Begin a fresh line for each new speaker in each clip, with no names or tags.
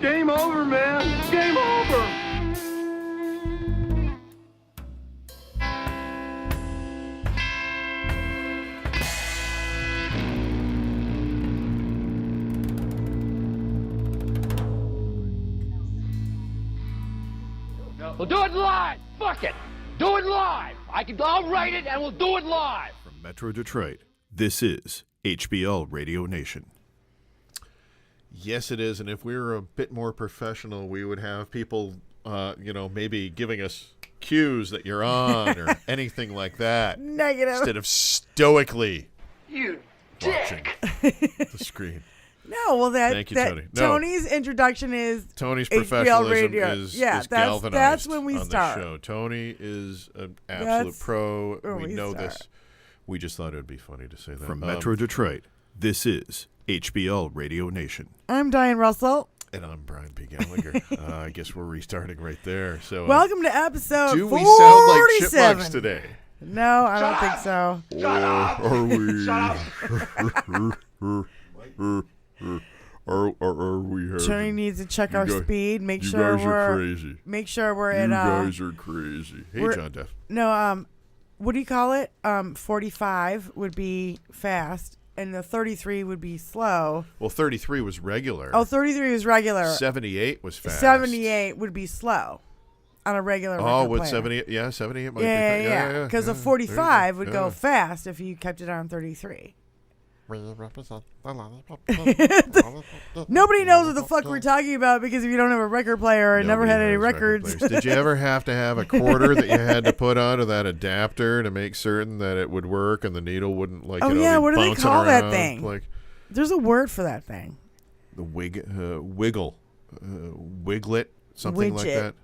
game over, man. Game over.
We'll do it live. Fuck it. Do it live. I'll write it and we'll do it live.
From Metro Detroit, this is HBL Radio Nation. Yes, it is. And if we were a bit more professional, we would have people, maybe giving us cues that you're on or anything like that.
Negative.
Instead of stoically
You
watching
dick.
the screen.
No, well,
Thank you, Tony. No.
Tony's introduction is
Tony's
HBL
professionalism
Radio.
is
that's
galvanized
when we
on
start.
the show. Tony is an absolute
That's
pro.
when
We
we
know
start.
this. We just thought it would be funny to say that.
From Metro Detroit, this is HBL Radio Nation.
I'm Diane Russell.
And I'm Brian P. Gallagher. I guess we're restarting right there. So,
Welcome to episode
do
47.
we sound like chipmunks today?
No, I don't think so.
Shut up.
Are we? Are we having?
Tony needs to check our
guys-
speed. Make
you
sure
guys
we're
are crazy.
Make sure we're
You
at
guys are crazy. Hey,
we're-
John Deff.
no what do you call it? 45 would be fast, and the 33 would be slow.
Well, 33 was regular.
Oh, 33 is regular.
78 was fast.
78 would be slow on a regular.
Oh,
record
with
player.
78? Yeah, 78 might
Yeah,
be
yeah. Because
yeah.
a 45 would go
Yeah.
fast if you kept it on 33. Nobody knows what the fuck we're talking about because if you don't have a record player and never
Nobody
had any
has record
records.
players. Did you ever have to have a quarter that you had to put onto that adapter to make certain that it would work and the needle wouldn't be
what do they
bouncing
call that
around?
thing?
Like
There's a word for that thing.
the wiggle, wiglet, something like
Widget.
that.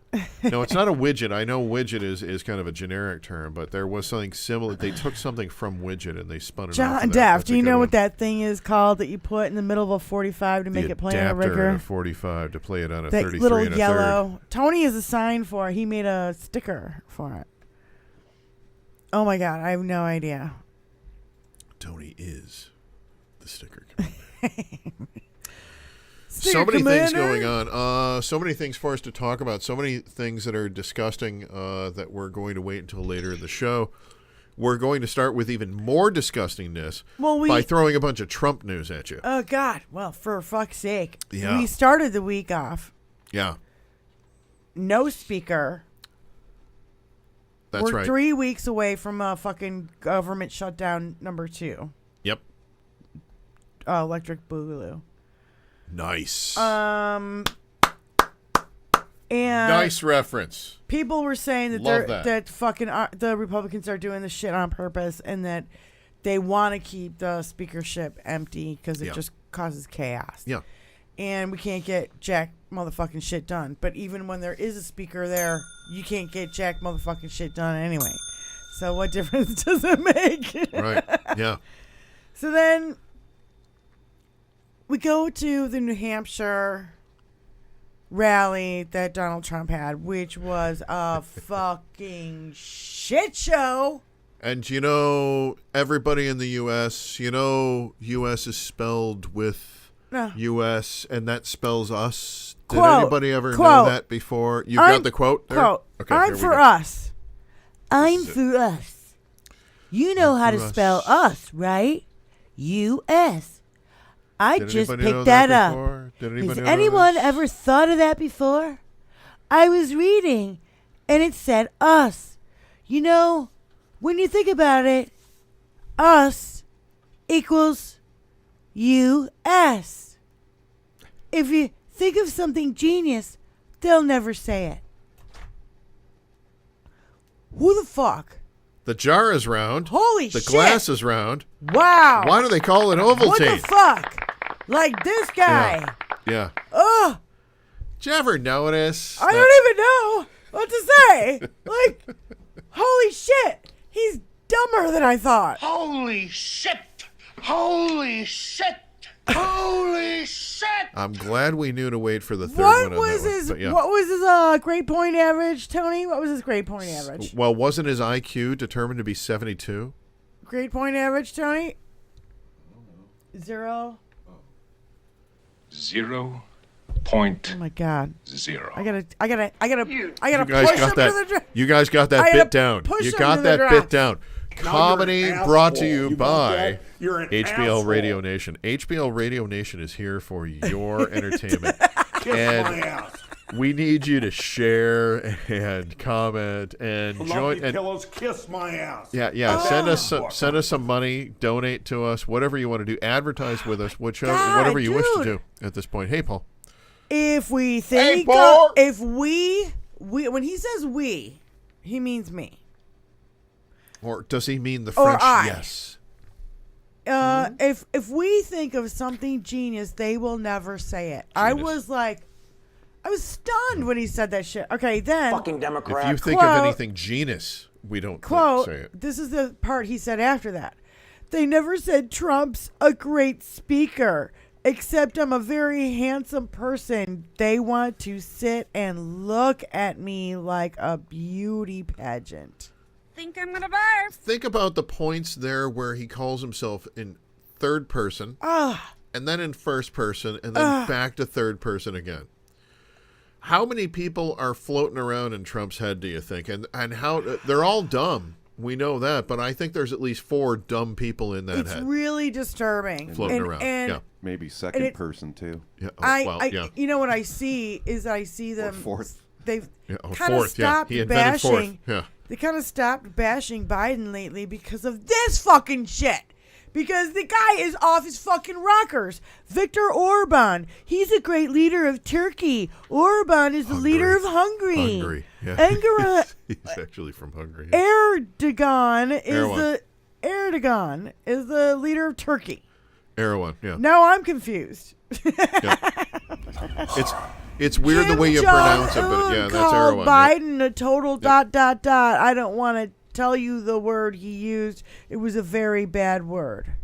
No, it's not a widget. I know widget is kind of a generic term, but there was something similar. They took something from widget and they spun it.
John
onto that.
Daff,
That's
do
a
you
good
know
one.
what that thing is called that you put in the middle of a 45 to make
the
it play on a
adapter in
record?
a 45 to play it on a
That
33
little
and a third.
yellow. Tony is a sign for it. He made a sticker for it. Oh my God, I have no idea.
Tony is the sticker commander.
Sticker
So many things
commander.
going on. So many things for us to talk about. So many things that are disgusting that we're going to wait until later in the show. We're going to start with even more disgustingness by throwing a bunch of Trump news at you.
Oh God! Well, for fuck's sake,
Yeah.
we started the week off.
Yeah,
No speaker.
that's
We're
right.
3 weeks away from a fucking government shutdown number 2.
Yep.
Electric Boogaloo.
Nice.
And
Nice reference.
people were saying that
Love
they're
that.
fucking the Republicans are doing this shit on purpose and that they want to keep the speakership empty because it
Yeah.
just causes chaos.
Yeah.
And we can't get jack motherfucking shit done. But even when there is a speaker there, you can't get jack motherfucking shit done anyway. So what difference does it make?
Right. Yeah.
So then we go to the New Hampshire rally that Donald Trump had, which was a fucking shit show.
And everybody in the U.S., U.S. is spelled with
No.
U.S., and that spells us. Did
Quote,
anybody ever know
quote.
that before? You
I'm-
got the quote there?
Quote,
Okay,
I'm
here we
for
go.
us. I'm
This is
for us. You know how to
for us.
spell us, right? U.S. I
Did
just
anybody know
picked that up.
before? Did
Has
anybody know
anyone
this?
ever thought of that before? I was reading, and it said us. When you think about it, us equals U.S. If you think of something genius, they'll never say it. Who the fuck?
The jar is round.
Holy
the
shit.
glass is round.
Wow.
Why do they call it Ovaltine?
What the fuck? Like this guy.
Yeah.
Ugh.
Did you ever notice?
I don't even know what to say. Like, holy shit. He's dumber than I thought.
Holy shit! Holy shit! Holy shit!
I'm glad we knew to wait for the third
What
one on
was
that one,
his
but yeah.
What was his grade point average, Tony? What was his grade point average?
Well, wasn't his IQ determined to be 72?
Grade point average, Tony? 0.
0
Oh my God.
.0.
I gotta
You
push
guys
him
got
to
that.
the draft.
You guys got that
I
bit
gotta
down.
push
You
him
got
to the
that
draft.
bit down.
Now
Comedy
you're an
brought to
asshole.
you
You got
by
that? You're an
HBL
asshole.
Radio Nation. HBL Radio Nation is here for your entertainment.
Kiss
And
my ass.
we need you to share and comment and
Love
join.
you,
And
pillows. Kiss my ass.
yeah. Send us some money. Donate to us. Whatever you want to do. Advertise with us. Whatever you wish to do at this point. Hey, Paul.
If we think,
Paul.
if we, when he says we, he means me.
Or does he mean the
Or
French?
I.
Yes.
If we think of something genius, they will never say it. I was stunned when he said that shit. Okay, then
Fucking Democrat.
If you think
Quote-
of anything genus, we don't
quote,
say it.
this is the part he said after that. They never said Trump's a great speaker, except I'm a very handsome person. They want to sit and look at me like a beauty pageant.
Think I'm gonna barf.
Think about the points there where he calls himself in third person, and then in first person, and then back to third person again. How many people are floating around in Trump's head, do you think? And how they're all dumb. We know that, but I think there's at least 4 dumb people in that
It's
head
really disturbing.
floating around.
And
Yeah.
Maybe second
it-
person too.
Yeah. Oh,
I you know what I see is I see them.
fourth.
They've
Yeah,
kind of
fourth, yeah.
stopped
He invented fourth.
bashing.
Yeah.
They kind of stopped bashing Biden lately because of this fucking shit. Because the guy is off his fucking rockers. Viktor Orban, he's a great leader of Turkey. Orban is the leader of Hungary.
Hungary. Yeah. He's actually from Hungary.
Erdogan is the leader of Turkey.
Erdogan, yeah.
Now I'm confused.
It's weird the way you pronounce it, but yeah, that's
called
Erdogan. Yeah.
Biden a total ... I don't want to tell you the word he used. It was a very bad word.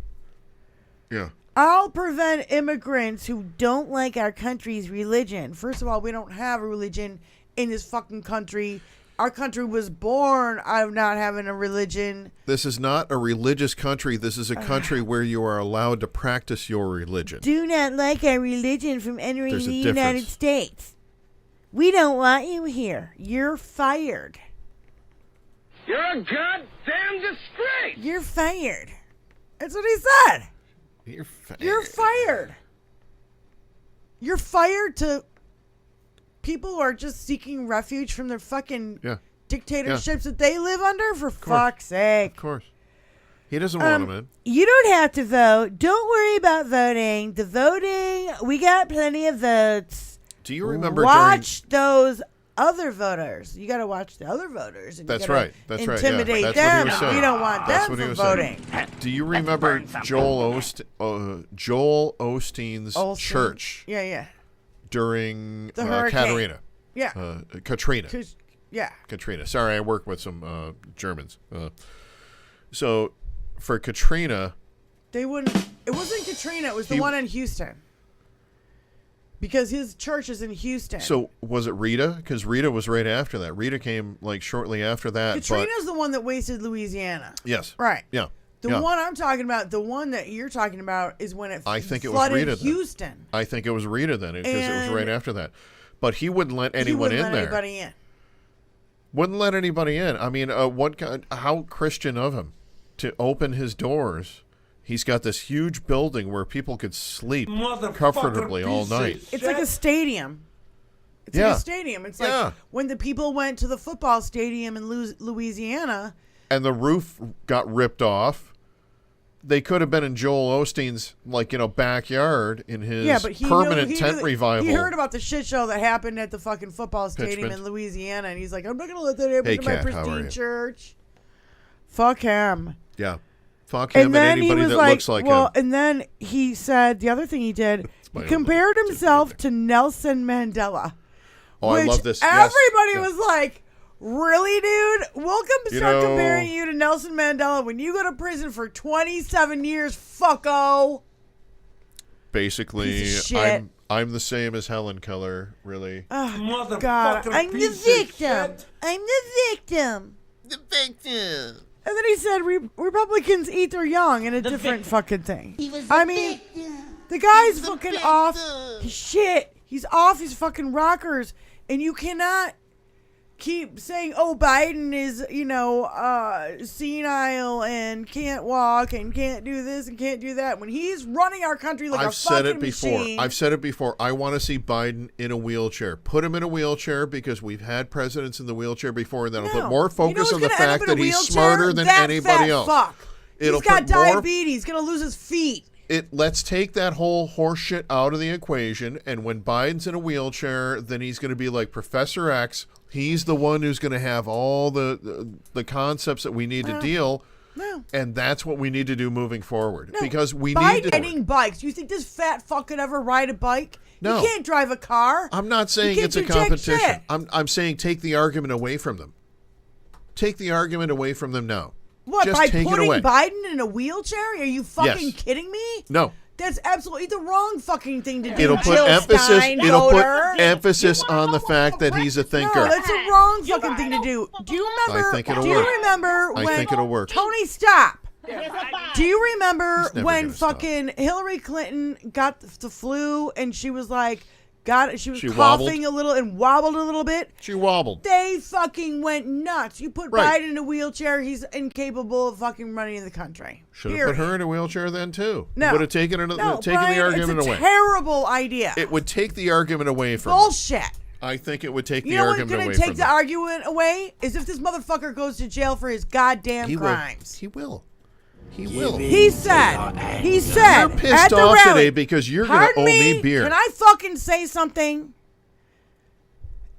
Yeah.
I'll prevent immigrants who don't like our country's religion. First of all, we don't have a religion in this fucking country. Our country was born out of not having a religion.
This is not a religious country. This is a country where you are allowed to practice your religion.
Do not like our religion from entering
There's a
the
difference.
United States. We don't want you here. You're fired.
You're a goddamn disgrace.
You're fired. That's what he said. You're fired. You're fired to people who are just seeking refuge from their fucking dictatorships that they live under, for fuck's sake.
Of course. He doesn't want them in.
You don't have to vote. Don't worry about voting. The voting, we got plenty of votes.
Do you remember
watch those other voters? You got to watch the other voters. And
That's
you gotta
right. That's right. Yeah.
Intimidate
That's what he
them.
was saying.
We don't want
That's
them
what he
from
was
voting.
saying. Do you remember Joel Osteen's
Olsen.
church
Yeah.
during
The hurricane.
Katrina?
Yeah.
Katrina.
Yeah.
Katrina. Sorry, I work with some Germans. So for Katrina,
They wouldn't. It wasn't Katrina. It was the one in Houston. Because his church is in Houston.
so was it Rita? Because Rita was right after that. Rita came like shortly after that.
Katrina's the one that wasted Louisiana.
Yes.
Right.
Yeah.
The one I'm talking about, the one that you're talking about, is when it
I think it was
flooded
Rita then.
Houston.
I think it was Rita then, because it was right
And
after that. But he wouldn't let anyone
he wouldn't
in
let
there.
anybody in.
Wouldn't let anybody in. I mean, how Christian of him to open his doors. He's got this huge building where people could sleep comfortably all night.
It's like a stadium. It's like a stadium. It's like when the people went to the football stadium in Louisiana.
And the roof got ripped off. They could have been in Joel Osteen's, backyard in his permanent tent revival.
He heard about the shit show that happened at the fucking football stadium in Louisiana, and he's like, I'm not going to let that happen to my pristine church. Fuck him.
Yeah. Fuck him and anybody that looks like him.
And then he said, the other thing he did, he compared himself to Nelson Mandela.
Oh, I love this.
Everybody was like, really, dude? We'll start comparing you to Nelson Mandela when you go to prison for 27 years, fucko.
Basically, I'm the same as Helen Keller, really.
Oh, God. I'm the victim. I'm the victim.
The victim.
And then he said Republicans eat their young in a different fucking thing. The guy's fucking off his shit. He's off his fucking rockers, and you cannot keep saying, "Oh, Biden is, senile and can't walk and can't do this and can't do that," when he's running our country like a fucking machine.
I've said it before. I want to see Biden in a wheelchair. Put him in a wheelchair because we've had presidents in the wheelchair before, and that'll put more focus on the fact that he's smarter than anybody else.
Fuck. He's got diabetes. He's gonna lose his feet.
Let's take that whole horse shit out of the equation, and when Biden's in a wheelchair, then he's going to be like Professor X. He's the one who's going to have all the concepts that we need to deal.
No.
And that's what we need to do moving forward.
No.
Because we
Biden
need to...
riding bikes. You think this fat fuck could ever ride a bike?
No.
You can't drive a car.
I'm not saying it's a competition. I'm saying take the argument away from them. Take the argument away from them now.
What,
just
by
take
putting
it away.
Biden in a wheelchair? Are you fucking kidding me?
No.
That's absolutely the wrong fucking thing to do.
It'll put emphasis on the fact that he's a thinker.
No, that's a wrong fucking thing to do. Do you remember?
I think it'll
do
work.
you remember when
I think it'll work.
Tony, stop. Do you remember
never
when
gonna stop.
fucking Hillary Clinton got the flu and she was like, she was coughing
wobbled.
a little and wobbled a little bit?
She wobbled.
They fucking went nuts. You put
Right.
Biden in a wheelchair, he's incapable of fucking running the country.
Should have put her in a wheelchair then, too.
No.
Would have taken the
Brian,
argument
it's a
away.
terrible idea.
It would take the argument away from
Bullshit.
them. I think it would take
You
the
know what's
argument
going
away
to
from
take the
them.
argument away is if this motherfucker goes to jail for his goddamn crimes.
He will. He will.
He said
You're pissed
at the
off
rally,
today because you're going to
pardon
owe me beer.
Can I fucking say something?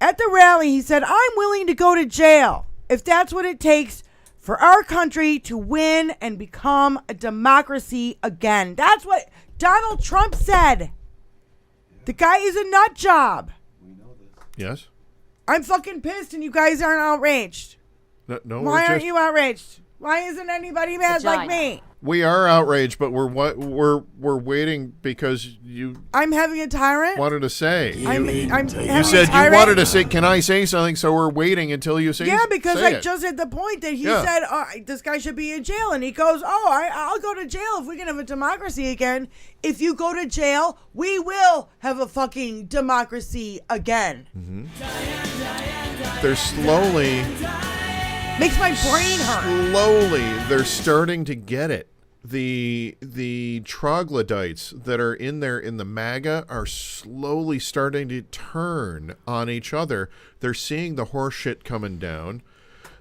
At the rally, he said, "I'm willing to go to jail if that's what it takes for our country to win and become a democracy again." That's what Donald Trump said. The guy is a nut job.
Yes?
I'm fucking pissed and you guys aren't outraged.
No,
Why
we're
aren't you outraged? Why isn't anybody mad like me?
We are outraged, but we're waiting because you
I'm having a tyrant.
wanted to say.
You
said you wanted to say, can I say something? So we're waiting until you say.
Yeah, because
say
I
it.
just at the point that he
Yeah.
said this guy should be in jail, and he goes, I'll go to jail if we can have a democracy again. If you go to jail, we will have a fucking democracy again.
They're slowly.
Makes my brain hurt.
Slowly, they're starting to get it. The troglodytes that are in there in the MAGA are slowly starting to turn on each other. They're seeing the horse shit coming down.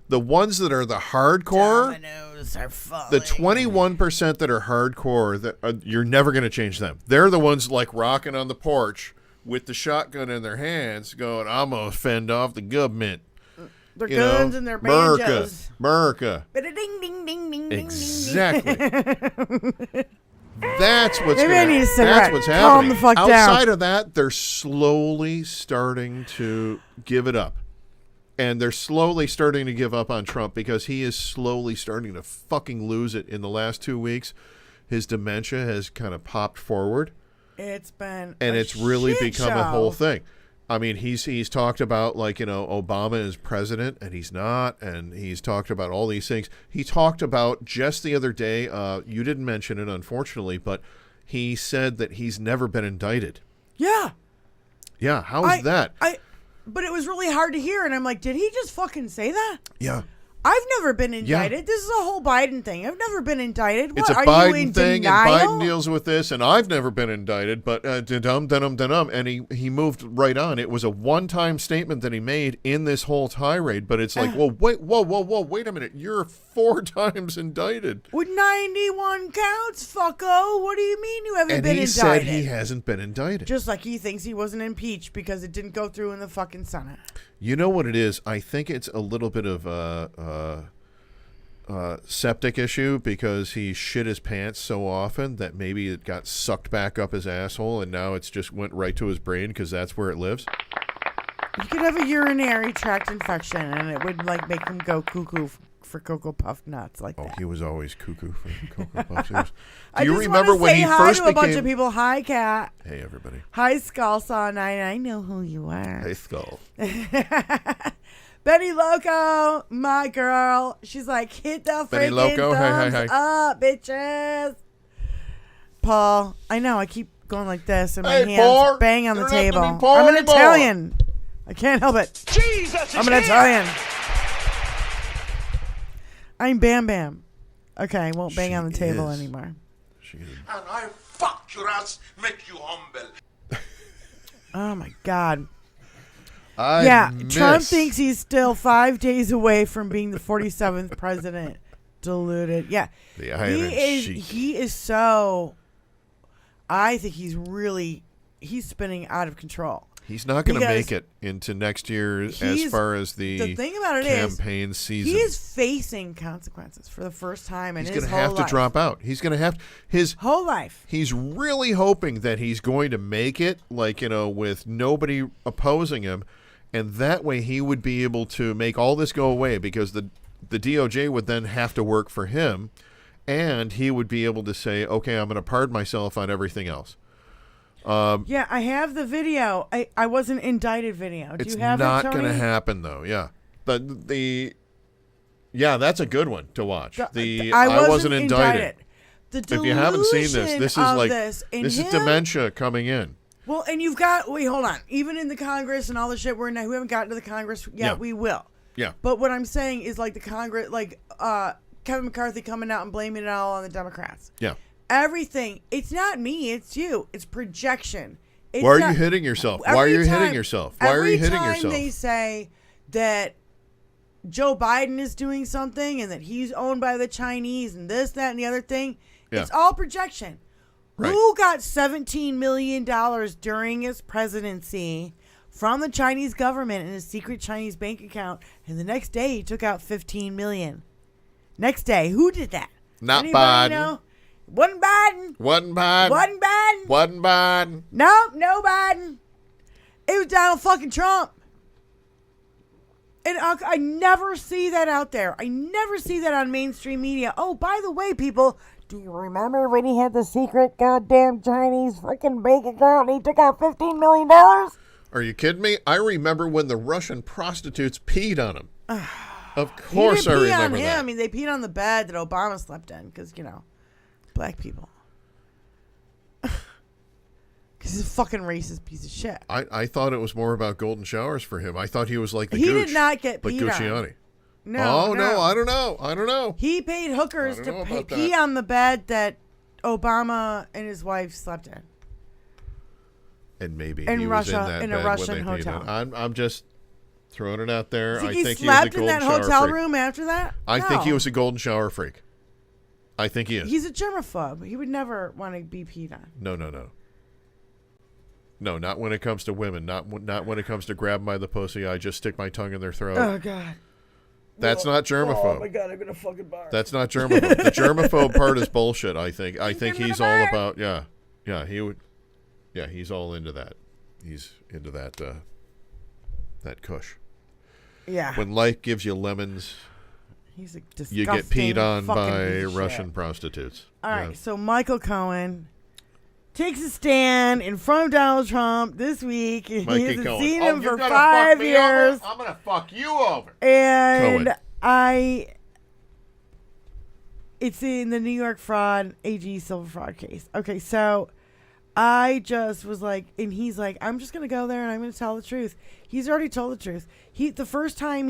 The ones that are the hardcore,
Dominoes are falling.
the 21% that are hardcore, that you're never going to change them. They're the ones like rocking on the porch with the shotgun in their hands going, I'm going to fend off the government.
Their guns and their banjos.
America.
Ding, ding, ding, ding,
Exactly. That's what's
Maybe I need a cigarette.
That's what's
Calm
happening.
the fuck down.
Outside of that, they're slowly starting to give it up. And they're slowly starting to give up on Trump because he is slowly starting to fucking lose it in the last 2 weeks. His dementia has kind of popped forward.
It's been
And
a
it's really
shit
become
show.
a whole thing. I mean, he's talked about, like, Obama is president, and he's not, and he's talked about all these things. He talked about just the other day, you didn't mention it, unfortunately, but he said that he's never been indicted.
Yeah.
Yeah, how is that?
But it was really hard to hear, and I'm like, did he just fucking say that?
Yeah.
I've never been indicted. This is a whole Biden thing. I've never been indicted.
It's
what,
a
are you in
Biden thing,
denial?
and Biden deals with this, and I've never been indicted, but and he moved right on. It was a one-time statement that he made in this whole tirade, but it's like, well, wait a minute. You're 4 times indicted.
With 91 counts, fucko. What do you mean you haven't
And
been
he
indicted?
said he hasn't been indicted.
Just like he thinks he wasn't impeached because it didn't go through in the fucking Senate.
You know what it is? I think it's a little bit of septic issue because he shit his pants so often that maybe it got sucked back up his asshole and now it's just went right to his brain because that's where it lives.
You could have a urinary tract infection and it would like make him go cuckoo for Cocoa Puff nuts like that.
Oh, he was always cuckoo for Cocoa Puffs.
I
Do you
just
remember
wanna
when
say
he
hi
first
to a bunch
became?
of people. Hi, Kat.
Hey, everybody.
Hi, Skull Saw 9. I know who you are.
Hey, Skull.
Betty Loco, my girl. She's like, hit the
Betty
freaking
Loco,
thumbs
hey.
up, bitches. Paul, I know. I keep going like this, and my
Hey,
hands
Poor,
bang on
you
the
don't have to
table.
be poor
I'm an
anymore.
Italian. I can't help it.
Jesus
I'm an Italian. I'm Bam Bam. Okay, I won't bang
She
on the table
is.
anymore.
She is.
And I fuck your ass, make you humble.
Oh my God.
I
Trump
miss-
thinks he's still 5 days away from being the 47th president. Deluded. Yeah.
The Iron Sheik.
He is so, I think he's spinning out of control.
He's not going to
Because
make it into next year as
he's-
far as the
thing about it is,
campaign season.
he is facing consequences for the first time in
He's
his
going to
whole
have to
life.
drop out. He's going to have his
Whole life.
He's really hoping that he's going to make it, like, with nobody opposing him, and that way he would be able to make all this go away because the DOJ would then have to work for him, and he would be able to say, okay, I'm going to pardon myself on everything else.
Yeah, I have the video. I wasn't indicted video. Do
It's
you have
not
it,
going
Tony?
to happen, though. Yeah. Yeah, that's a good one to watch. I wasn't indicted.
The
If you haven't seen this,
delusion
this is
of
like
this, and
this is
him-
dementia coming in.
Well, and you've got hold on. Even in the Congress and all the shit we're in, we haven't gotten to the Congress yet.
Yeah.
We will.
Yeah.
But what I'm saying is like the Congress, like Kevin McCarthy coming out and blaming it all on the Democrats.
Yeah.
Everything. It's not me. It's you. It's projection. It's
Why are
not-
you hitting yourself? Why are
Every
you hitting
time-
yourself? Why are you hitting
Every
yourself?
time they say that Joe Biden is doing something and that he's owned by the Chinese and this, that, and the other thing,
Yeah.
it's all projection.
Right.
Who got $17 million during his presidency from the Chinese government in a secret Chinese bank account, and the next day he took out $15 million? Next day, who did that?
Not
Anybody
Biden.
know? Wasn't Biden.
Wasn't Biden.
Wasn't Biden.
Wasn't Biden.
Nope, no Biden. It was Donald fucking Trump. And I never see that out there. I never see that on mainstream media. Oh, by the way, people, do you remember when he had the secret goddamn Chinese freaking bank account and he took out $15 million?
Are you kidding me? I remember when the Russian prostitutes peed on him. Of
He
course I
didn't pee on
remember
him.
that.
I mean, they peed on the bed that Obama slept in because, black people. Because he's a fucking racist piece of shit.
I thought it was more about golden showers for him. I thought he was like the
He
Gooch,
did not get
like
peed on.
Gucciani.
No,
no, I don't know. I don't know.
He paid hookers
I don't
to
know about
pee
that.
on the bed that Obama and his wife slept in.
And maybe
In
he
Russia,
was in that
in a
bed
Russian
when they peed
hotel.
on. I'm just throwing it out there.
Think
I
he
think he was a
slept in
golden
that
shower
hotel
freak.
room after that?
I think he
No.
was a golden shower freak. I think he is.
He's a germaphobe. He would never want to be peed on.
No. No, not when it comes to women. Not when it comes to grabbing by the pussy. I just stick my tongue in their throat.
Oh, God.
That's not germaphobe.
Oh, my God, I'm going to fucking barf.
That's not germaphobe. The germaphobe part is bullshit, I think. I think he's all about, he would, he's all into that. He's into that, that kush.
Yeah.
When life gives you lemons,
He's a disgusting
you get peed on
fucking
by
piece of
Russian
shit.
prostitutes.
All
Yeah.
right, so Michael Cohen takes a stand in front of Donald Trump this week. He
Mikey
hasn't
Cohen.
seen
Oh,
him
you're
for
gonna
5
fuck me over?
years.
I'm going to fuck you over.
And
Cohen.
it's in the New York fraud, AG silver fraud case. Okay, so I just was like, and he's like, I'm just going to go there and I'm going to tell the truth. He's already told the truth. The first time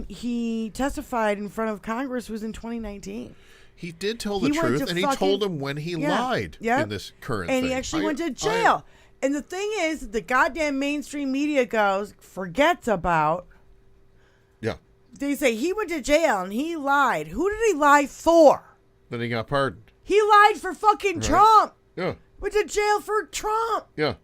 he testified in front of Congress was in 2019.
He did tell the
He went
truth,
to
and he
fucking-
told him when he lied in this current
and
thing.
he actually went to jail. And the thing is, the goddamn mainstream media forgets about.
Yeah.
They say he went to jail and he lied. Who did he lie for?
Then he got pardoned.
He lied for fucking Trump.
Yeah.
Went to jail for Trump.
Yeah.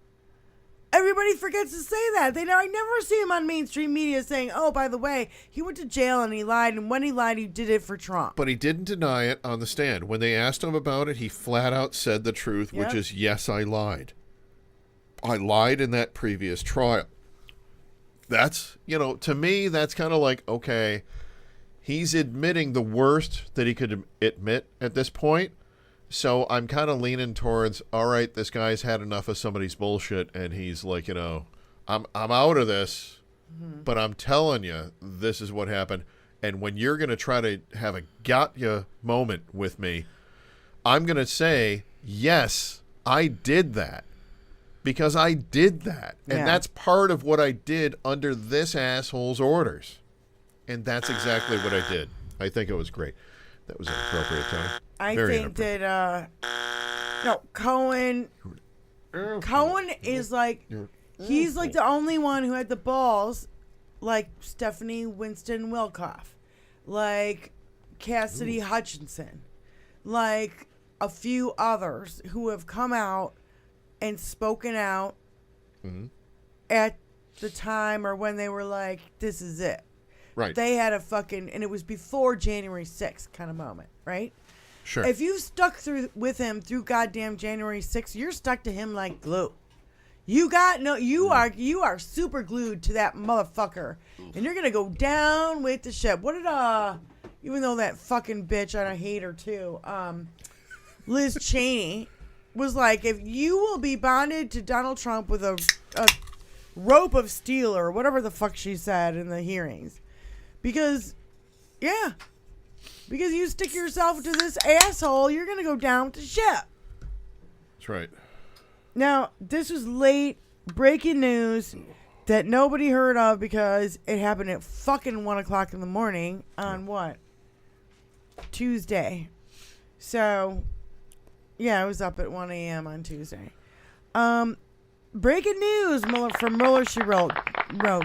Everybody forgets to say that. I never see him on mainstream media saying, oh, by the way, he went to jail and he lied. And when he lied, he did it for Trump.
But he didn't deny it on the stand. When they asked him about it, he flat out said the truth, which
Yep.
is, yes, I lied. I lied in that previous trial. That's, to me, that's kind of like, okay, he's admitting the worst that he could admit at this point. So I'm kind of leaning towards, all right, this guy's had enough of somebody's bullshit, and he's like, I'm out of this, but I'm telling you, this is what happened. And when you're going to try to have a got ya moment with me, I'm going to say, yes, I did that. Because I did that. And that's part of what I did under this asshole's orders. And that's exactly what I did. I think it was great. That was inappropriate, Tony.
I think that, Cohen is like, he's like the only one who had the balls, like Stephanie Winston Wilcoff, like Cassidy Hutchinson, like a few others who have come out and spoken out at the time or when they were like, this is it.
Right.
They had a fucking, and it was before January 6th kind of moment, right?
Sure.
If you stuck with him through goddamn January 6th, you're stuck to him like glue. You are super glued to that motherfucker. And you're going to go down with the ship. What did, even though that fucking bitch, and I hate her too, Liz Cheney was like, if you will be bonded to Donald Trump with a rope of steel or whatever the fuck she said in the hearings. Because you stick yourself to this asshole, you're going to go down with the ship.
That's right.
Now, this was late breaking news that nobody heard of because it happened at fucking 1 o'clock in the morning on what? Tuesday. So, yeah, I was up at 1 a.m. on Tuesday. Breaking news from Mueller, she wrote,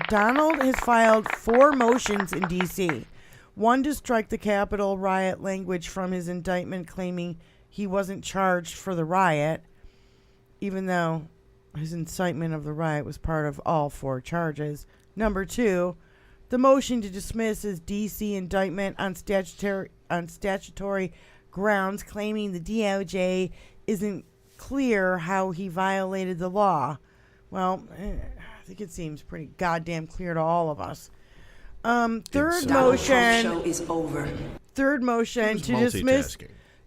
Donald has filed 4 motions in D.C. One to strike the Capitol riot language from his indictment, claiming he wasn't charged for the riot, even though his incitement of the riot was part of all 4 charges. Number 2, the motion to dismiss his D.C. indictment on statutory grounds, claiming the DOJ isn't clear how he violated the law. Well, I think it seems pretty goddamn clear to all of us. Third motion
show is over.
Third motion to dismiss,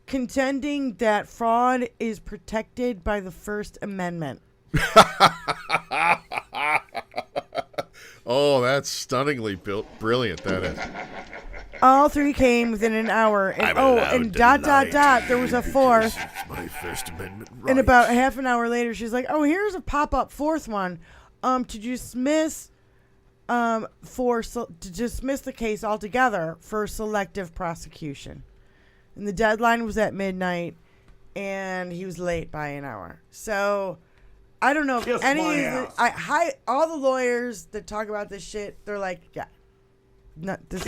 contending that fraud is protected by the First Amendment.
Oh, that's stunningly brilliant, that is.
All 3 came within an hour. And, there was a 4th.
My First Amendment right.
And about half an hour later, she's like, oh, here's a pop-up 4th one. To dismiss the case altogether for selective prosecution. And the deadline was at midnight, and he was late by an hour. So I don't know if any of all the lawyers that talk about this shit, they're like, yeah. This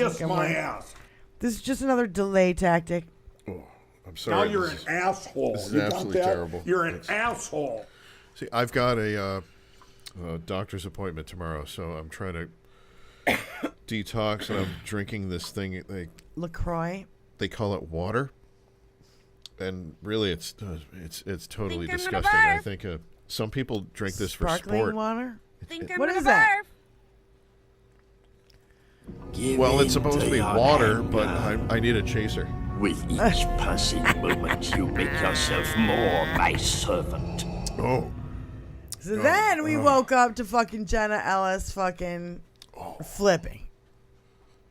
is just another delay tactic.
Oh, I'm sorry.
Now you're an asshole.
This is absolutely terrible.
You're an asshole.
See, I've got a doctor's appointment tomorrow, so I'm trying to detox, and I'm drinking this thing.
LaCroix.
They call it water, and really, it's totally disgusting. I think some people drink this for sport.
Sparkling water.
What is that?
Well, it's supposed to be water, but I need a chaser.
With each passing moment, you make yourself more my servant.
Oh.
So then we woke up to fucking Jenna Ellis fucking flipping.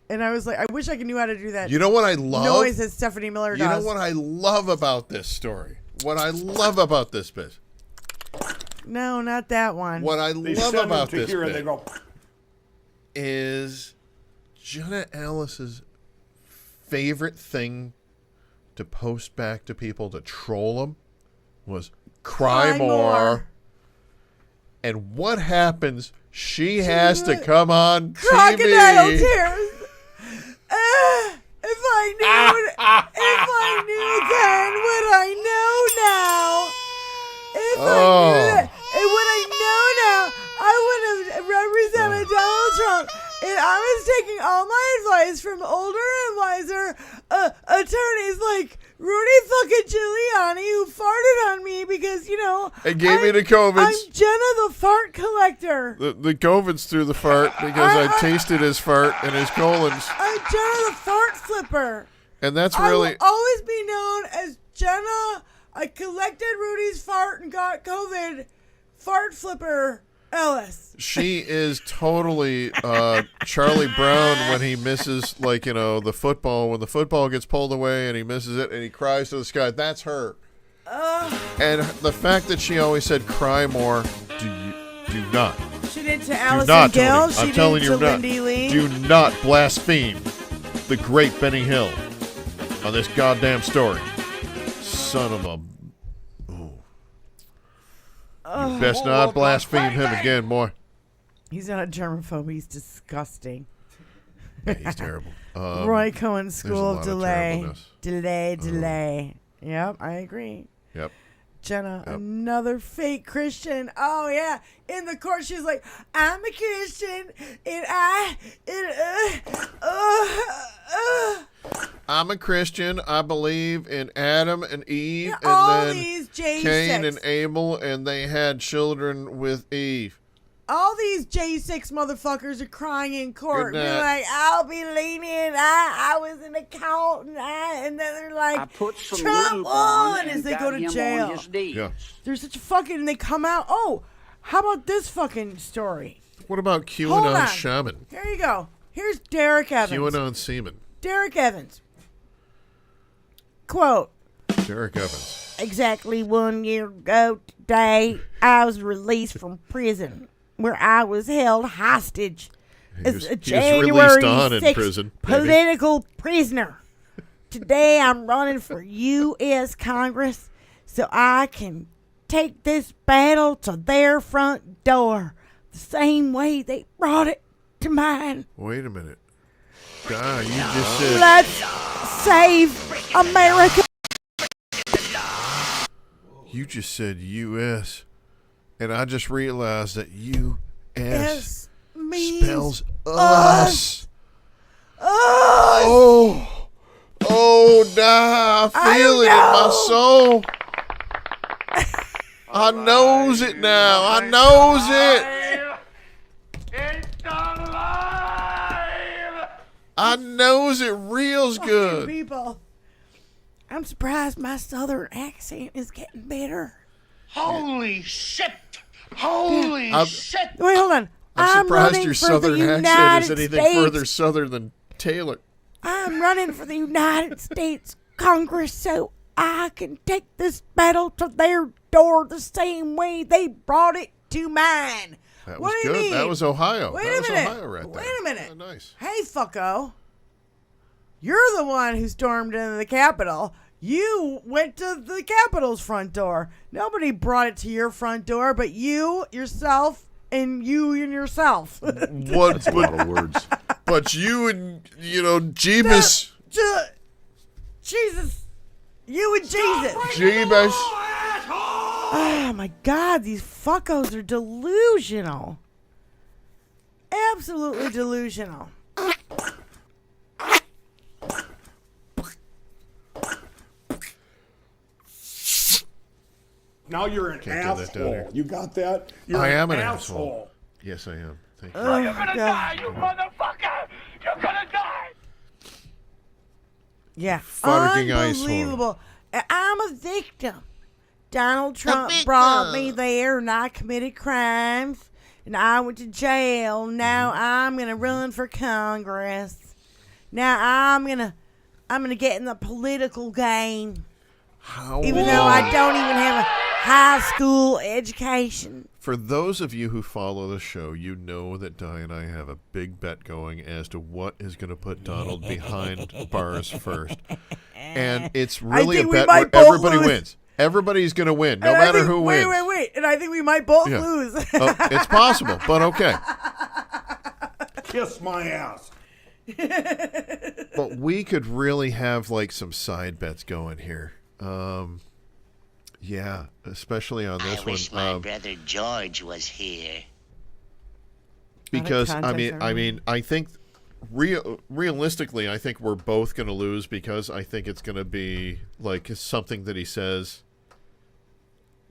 And I was like, I wish I knew how to do that.
You know what I love?
Noise that Stephanie Miller does.
You know what I love about this story? What I love about this bit?
No, not that one.
What I love about this
here
bit
and they go,
is Jenna Ellis's favorite thing to post back to people to troll them was cry more. And what happens? She has to come on
crocodile
TV.
tears. If I knew then what I know now. If I knew that, and what I know now, I would have represented Donald Trump. And I was taking all my advice from older and wiser attorneys like Rudy fucking Giuliani, who farted on me because,
And gave me the COVIDs.
I'm Jenna the fart collector.
The COVIDs through the fart because I tasted his fart and his colons.
I'm Jenna the fart flipper.
And that's
I
really...
will always be known as Jenna. I collected Rudy's fart and got COVID. Fart flipper. Ellis.
She is totally Charlie Brown when he misses, like, the football. When the football gets pulled away and he misses it and he cries to the sky. That's her. And the fact that she always said cry more, do not.
She did to
Do
Allison
not,
Gill.
Tony.
She
I'm
did
telling
to
you not.
Lindy Lee.
Do not blaspheme the great Benny Hill on this goddamn story. Son of a... You best not blaspheme him again, boy.
He's not a germaphobe. He's disgusting.
Yeah, he's terrible.
Roy Cohen School of
lot of
Delay.
terribleness.
Delay. Yep, I agree.
Yep.
Jenna, another fake Christian. Oh, yeah. In the court, she's like, I'm a Christian, and
I'm a Christian. I believe in Adam and Eve, and
all
then
these J6.
Cain and Abel, and they had children with Eve.
All these J6 motherfuckers are crying in court.
Good
They're
night.
like, I'll be lenient. I was an accountant. And then they're like,
I put some
Trump
lube on
on as
and
they
got
go to
him
jail.
on his knees.
Yeah.
They're such a fucking, and they come out. Oh, how about this fucking story?
What about
Hold
QAnon
on.
shaman?
Here you go. Here's Derek Evans.
QAnon semen.
Derek Evans. Quote,
Derek Evans.
exactly 1 year ago today, I was released from prison where I was held hostage as a
He was
January
released on in
6th
prison, maybe.
political prisoner. Today I'm running for U.S. Congress so I can take this battle to their front door the same way they brought it to mine.
Wait a minute. God, you just said...
Let's save America.
You just said U.S. And I just realized that U.S.
Yes, means
spells us. Oh, nah, I feel it in my soul. I knows it now. I knows it.
It's alive!
I knows it reals good.
people. I'm surprised my southern accent is getting better.
Holy shit! Holy
I'm-
shit!
Wait, hold on.
I'm surprised
running
your
for
southern
the
accent
United
is anything
States.
further southern than Taylor.
I'm running for the United States Congress so I can take this battle to their door the same way they brought it to mine.
That
What
was
do you
good.
mean?
That was Ohio.
Wait
that
a
was
minute.
Ohio right there.
Wait a minute.
Oh, nice.
Hey, fucko. You're the one who stormed into the Capitol. You went to the Capitol's front door. Nobody brought it to your front door but you, yourself, and yourself.
What?
A lot of words.
But you and, Jeebus.
Jesus. You and Jesus.
Jeebus.
Oh, my God. These fuckos are delusional. Absolutely delusional.
Now you're an
Can't do that down
asshole.
here.
You got that? You're
I am an asshole. Yes, I am. Thank you.
You're gonna die, you motherfucker! You're gonna die!
Yeah.
Farting ice horn.
Unbelievable. I'm a victim. Donald Trump brought me there and I committed crimes and I went to jail. Now I'm going to run for Congress. Now I'm going to get in the political game.
How?
Even though I don't even have a high school education.
For those of you who follow the show, you know that Di and I have a big bet going as to what is going to put Donald behind bars first. And it's really a
think we
bet
might
where
both
everybody
lose.
wins. Everybody's going to win, no
And I
matter
think-
who wins.
Wait. And I think we might both
Yeah.
lose.
Oh, it's possible, but okay.
Kiss my ass.
But we could really have like some side bets going here. Yeah, especially on this
I wish
one.
my brother George was here.
Because
context,
I think realistically, I think we're both going to lose because I think it's going to be like something that he says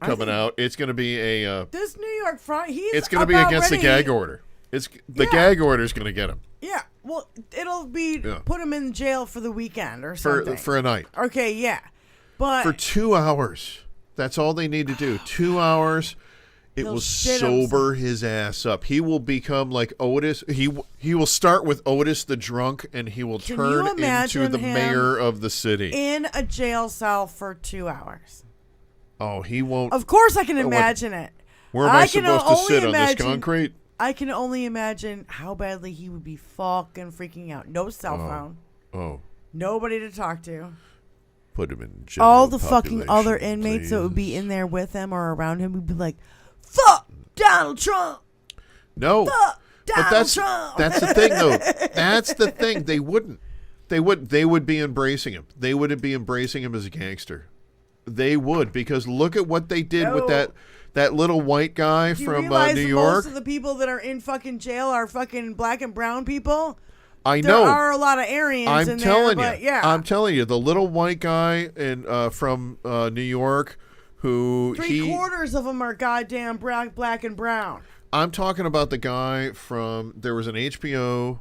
coming out. It's going to be a.
This New York front,
It's going to be against the gag order. It's the gag order is going to get him
Yeah, well, it'll be
Yeah.
put him in jail for the weekend or
for
something.
for a night
Okay, yeah. But
for 2 hours. That's all they need to do. 2 hours. It
He'll
will
shit
sober his ass up. He will become like Otis. He will start with Otis the drunk, and he will
Can
turn
you
into
imagine
the
him
mayor of the city.
in a jail cell for 2 hours?
Oh, he won't.
Of course, I can imagine it.
Where am I
can
supposed to
only
sit on this
imagine-
concrete?
I can only imagine how badly he would be fucking freaking out. No cell phone.
Oh,
Nobody to talk to.
put him in general
All the fucking
population,
other inmates that would be
please.
in there with him or around him would be like, fuck Donald Trump.
No,
Fuck
but
Donald Trump.
that's the thing, though. That's the thing. They wouldn't. They would be embracing him. They wouldn't be embracing him as a gangster. They would, because look at what they did with
No.
that little white guy
Do you
from
realize
New
that
York.
most of the people that are in fucking jail are fucking black and brown people?
I
There
know.
are a lot of Aryans
I'm
in
telling
there, but
you.
yeah.
I'm telling you, the little white guy from New York who
Three-quarters of them are goddamn black and brown.
I'm talking about the guy from, there was an HBO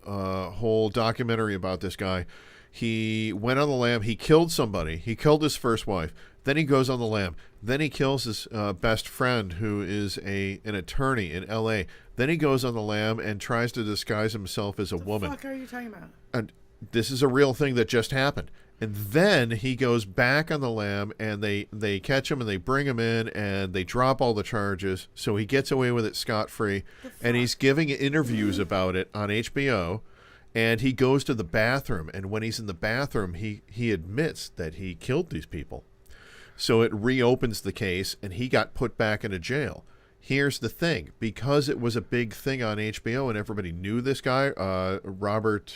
whole documentary about this guy. He went on the lam. He killed somebody. He killed his first wife. Then he goes on the lam. Then he kills his best friend, who is an attorney in L.A. Then he goes on the lam and tries to disguise himself as a woman.
What the fuck are you talking about?
And this is a real thing that just happened. And then he goes back on the lam, and they catch him, and they bring him in, and they drop all the charges. So he gets away with it scot-free. And he's giving interviews about it on HBO. And he goes to the bathroom, and when he's in the bathroom, he admits that he killed these people. So it reopens the case, and he got put back into jail. Here's the thing. Because it was a big thing on HBO and everybody knew this guy, Robert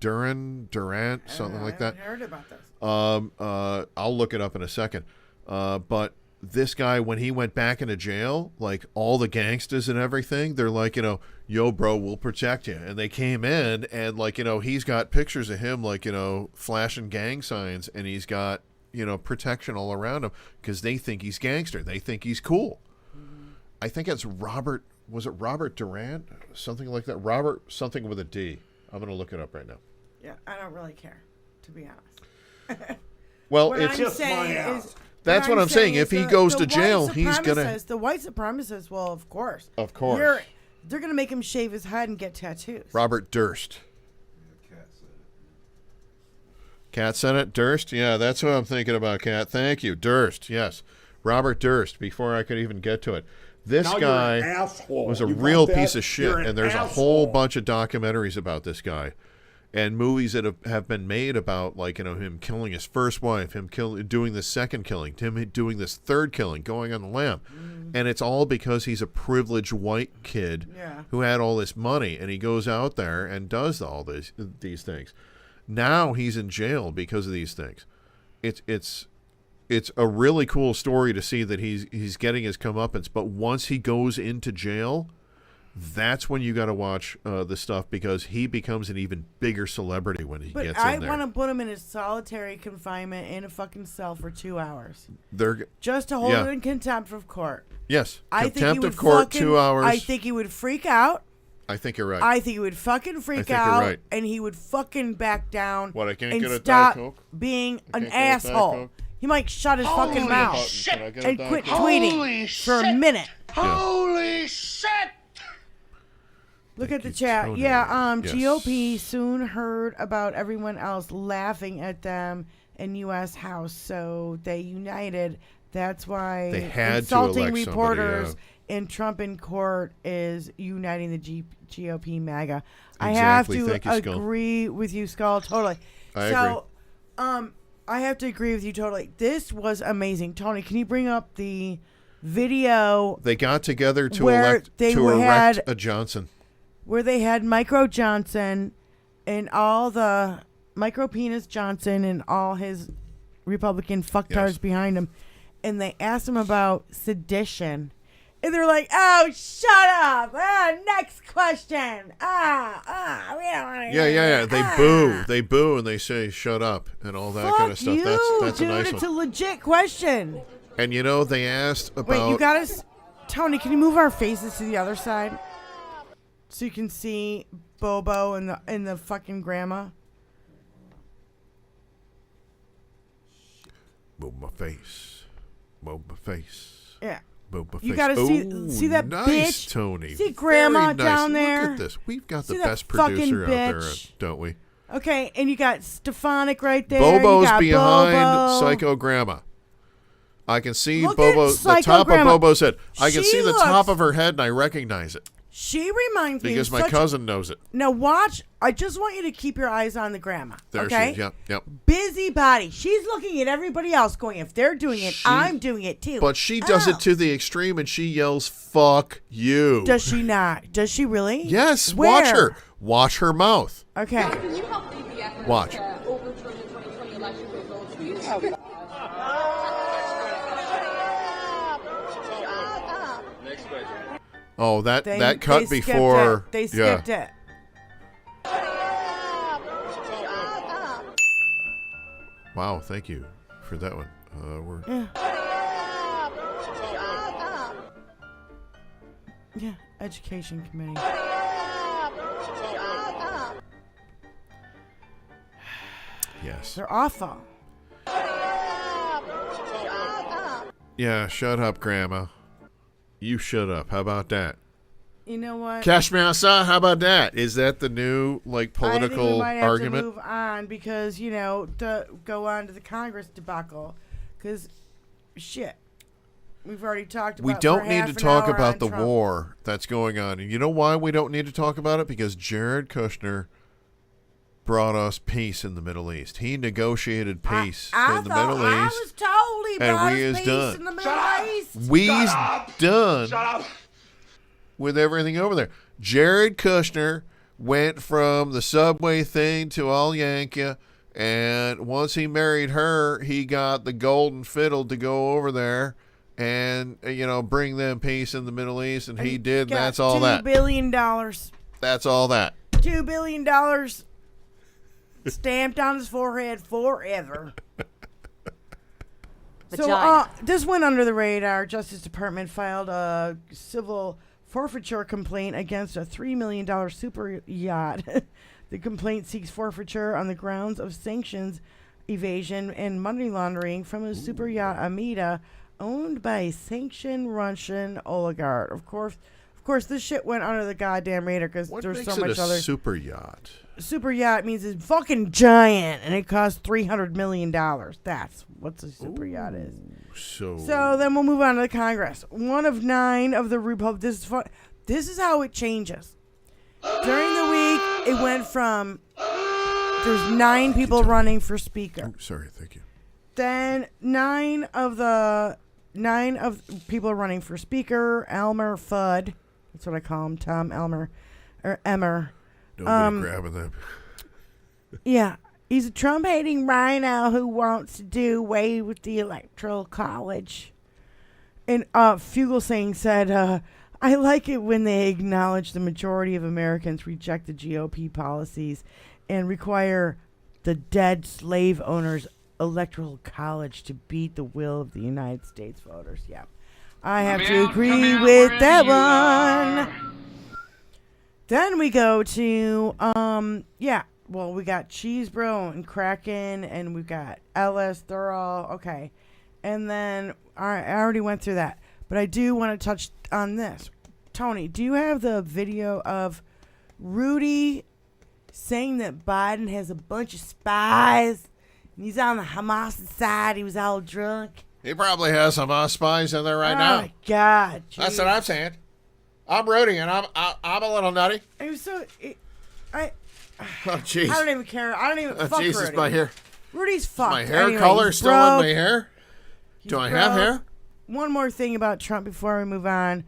Durant, something like that.
I haven't heard about this.
I'll look it up in a second. But this guy, when he went back into jail, like all the gangsters and everything, they're like, yo, bro, we'll protect you. And they came in, and like, he's got pictures of him, like, flashing gang signs, and he's got, protection all around him because they think he's gangster. They think he's cool. I think it's Robert. Was it Robert Durant? Something like that. Robert something with a D. I'm going to look it up right now.
Yeah, I don't really care, to be honest.
Well,
What
it's
I'm
just
saying
my
is,
ass.
That's what I'm saying. If he goes to jail,
white
he's going to...
The white supremacists, well, of course.
Of course.
They're going to make him shave his head and get tattoos.
Robert Durst. Kat said it? Durst? Yeah, that's what I'm thinking about, Kat. Thank you. Durst, yes. Robert Durst, before I could even get to it. This
Now
guy
you're an asshole.
was a
You got
real
that?
piece of shit,
You're an
and there's a whole
asshole.
bunch of documentaries about this guy. And movies that have been made about, like, him killing his first wife, him doing this second killing, him doing this third killing, going on the lam. And it's all because he's a privileged white kid who had all this money, and he goes out there and does all these things. Now he's in jail because of these things. It's a really cool story to see that he's getting his comeuppance. But once he goes into jail, that's when you got to watch the stuff, because he becomes an even bigger celebrity when he gets in there.
I want to put him in a solitary confinement in a fucking cell for 2 hours.
They're
Just to hold him in contempt of court.
Yes,
I think he
contempt
would
of court,
fucking,
2 hours.
I think he would freak out.
I think you're right.
I think he would fucking freak
think you're
out,
right.
and he would fucking back down.
What, I can't
and
get a
stop
Diet Coke?
being
I
an
can't get a Diet
asshole.
Coke?
He might shut his fucking mouth
Can I get a
and
Diet
quit
Coke?
tweeting for a minute.
Holy shit!
Look at the
you,
chat.
Tony.
Yeah,
Yes.
GOP soon heard about everyone else laughing at them in U.S. House, so they united. That's why
They had to
insulting
elect somebody,
reporters in Trump in court is uniting the GOP MAGA. I
Exactly.
have
Thank
to
you, Skull.
agree with you, Skull. Totally.
I
so, I have to agree with you totally. This was amazing. Tony, can you bring up the video
They got together to
where
erect
they
erect
had-
a Johnson.
where they had Micro Johnson and all the Micro Penis Johnson and all his Republican fucktards
Yes.
behind him, and they asked him about sedition, and they're like, "Oh, shut up! Next question! We don't want to."
Yeah. They boo, and they say "shut up" and all that
Fuck
kind of stuff.
you,
That's
dude!
a nice
It's
one.
a legit question.
And they asked about.
Wait, you got us, Tony? Can you move our faces to the other side so you can see Bobo and the fucking grandma?
Move my face. Move my face.
Yeah.
Boba
You
face.
gotta
Ooh,
see that
nice,
bitch.
Tony.
See Grandma
Very nice.
down there?
Look at this. We've got
See
the
that
best
fucking
producer out there,
bitch?
don't we?
Okay, and you got Stefanik right there.
Bobo's
you got
behind
Bobo.
Psycho Grandma. I can see
Look
Bobo,
at
the
Psycho
top
Grandma.
of Bobo's head. I can
She
see the
looks-
top of her head, and I recognize it
She reminds me
because
of
my
such
cousin knows it.
Now watch. I just want you to keep your eyes on the grandma.
There
okay?
she is. Yep, yep.
Busybody. She's looking at everybody else going, if they're doing it, I'm doing it too.
But she does
Oh.
it to the extreme, and she yells, "Fuck you."
Does she not? Does she really?
Yes,
Where?
watch her. Watch her mouth.
Okay.
Can you help lead the effort
Watch.
to overturn the 2020 election results? We have
Oh, that
They
cut
skipped
before.
it. They skipped it.
Wow, thank you for that one.
Yeah, education committee.
Yes.
They're awful.
Yeah, shut up, Grandma. You shut up. How about that?
You know what?
Cash me outside. How about that? Is that the new political
I think we might have
argument?
to move on because, to go on to the Congress debacle. Because, shit. We've already talked about
We
it
don't
for
need
half
to
an
talk
hour
about
on
the
Trump.
war that's going on. And you know why we don't need to talk about it? Because Jared Kushner brought us peace in the Middle East. He negotiated peace
I
in the
thought
Middle
I
East.
was told he
and
brought
we
us
is
peace
done.
in the Middle East.
We's done with everything over there. Jared Kushner went from the subway thing to all Yanka, and once he married her, he got the golden fiddle to go over there and bring them peace in the Middle East, and he did. And
Got
that's all that.
$2 billion.
That's all that.
$2 billion stamped on his forehead forever. So this went under the radar. Justice Department filed a civil forfeiture complaint against a $3 million super yacht. The complaint seeks forfeiture on the grounds of sanctions evasion and money laundering from a super yacht Amida, owned by a sanctioned Russian oligarch. Of course, this shit went under the goddamn radar because
What
there's
makes
so
it
much
a
other.
super yacht?
Super yacht means it's fucking giant, and it costs $300 million. That's what a super yacht is. So then we'll move on to the Congress. One of 9 of the Republicans. This is fun. This is how it changes. During the week, it went from there's 9 people running for speaker.
Oh, sorry, thank you.
Then 9 of people running for speaker. Elmer Fudd. That's what I call him. Tom Elmer or Emmer.
Nobody grabbing them.
Yeah. He's a Trump-hating rhino who wants to do away with the Electoral College. And Fugelsang said, I like it when they acknowledge the majority of Americans reject the GOP policies and require the dead slave owners' Electoral College to beat the will of the United States voters. Yeah. I have to agree with that one. Then we go to, we got Cheesebro and Kraken, and we've got Ellis. They're all, okay. And then, all right, I already went through that. But I do want to touch on this. Tony, do you have the video of Rudy saying that Biden has a bunch of spies, and he's on the Hamas side? He was all drunk.
He probably has some spies in there right
Oh,
now.
my God.
That's what I'm saying. I'm Rudy, and I'm a little nutty.
It was so...
Oh, jeez.
I don't even care. I don't even... fuck
Jesus,
Rudy.
my hair.
Rudy's fucked.
My hair
Anyway,
color
he's
still in my
broke.
hair? Do I
He's
have
broke.
hair?
One more thing about Trump before we move on.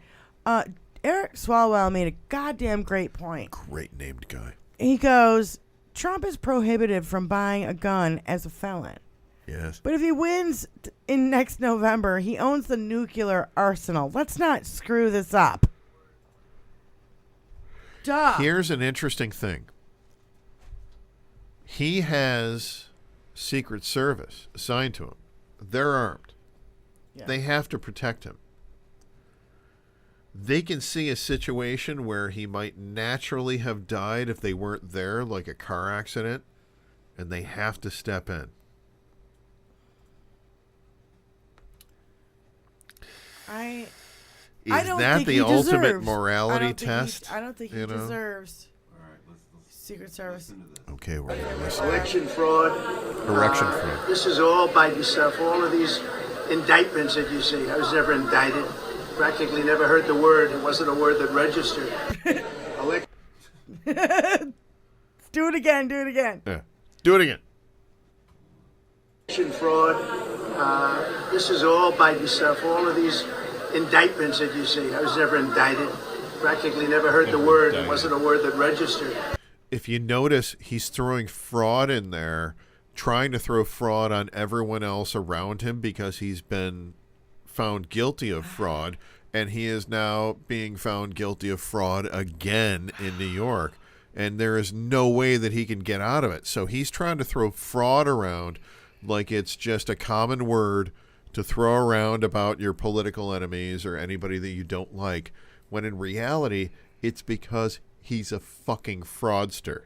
Eric Swalwell made a goddamn great point.
Great named guy.
He goes, Trump is prohibited from buying a gun as a felon.
Yes.
But if he wins in next November, he owns the nuclear arsenal. Let's not screw this up. Duh.
Here's an interesting thing. He has Secret Service assigned to him. They're armed.
Yeah.
They have to protect him. They can see a situation where he might naturally have died if they weren't there, like a car accident, and they have to step in.
I don't
that
think
the
he
ultimate
deserves.
morality test?
I don't think he
you know?
deserves. Secret Service.
Okay, we're going to listen.
Election fraud.
Erection fraud.
This is all Biden stuff. All of these indictments that you see. I was never indicted. Practically never heard the word. It wasn't a word that registered.
Do it again. Do it again.
Yeah. Do it again.
Election fraud. This is all Biden stuff. All of these indictments that you see. I was never indicted. Practically never heard the word. It wasn't a word that registered.
If you notice, he's throwing fraud in there, trying to throw fraud on everyone else around him because he's been found guilty of fraud, and he is now being found guilty of fraud again in New York, and there is no way that he can get out of it. So he's trying to throw fraud around like it's just a common word to throw around about your political enemies or anybody that you don't like, when in reality, it's because he's a fucking fraudster.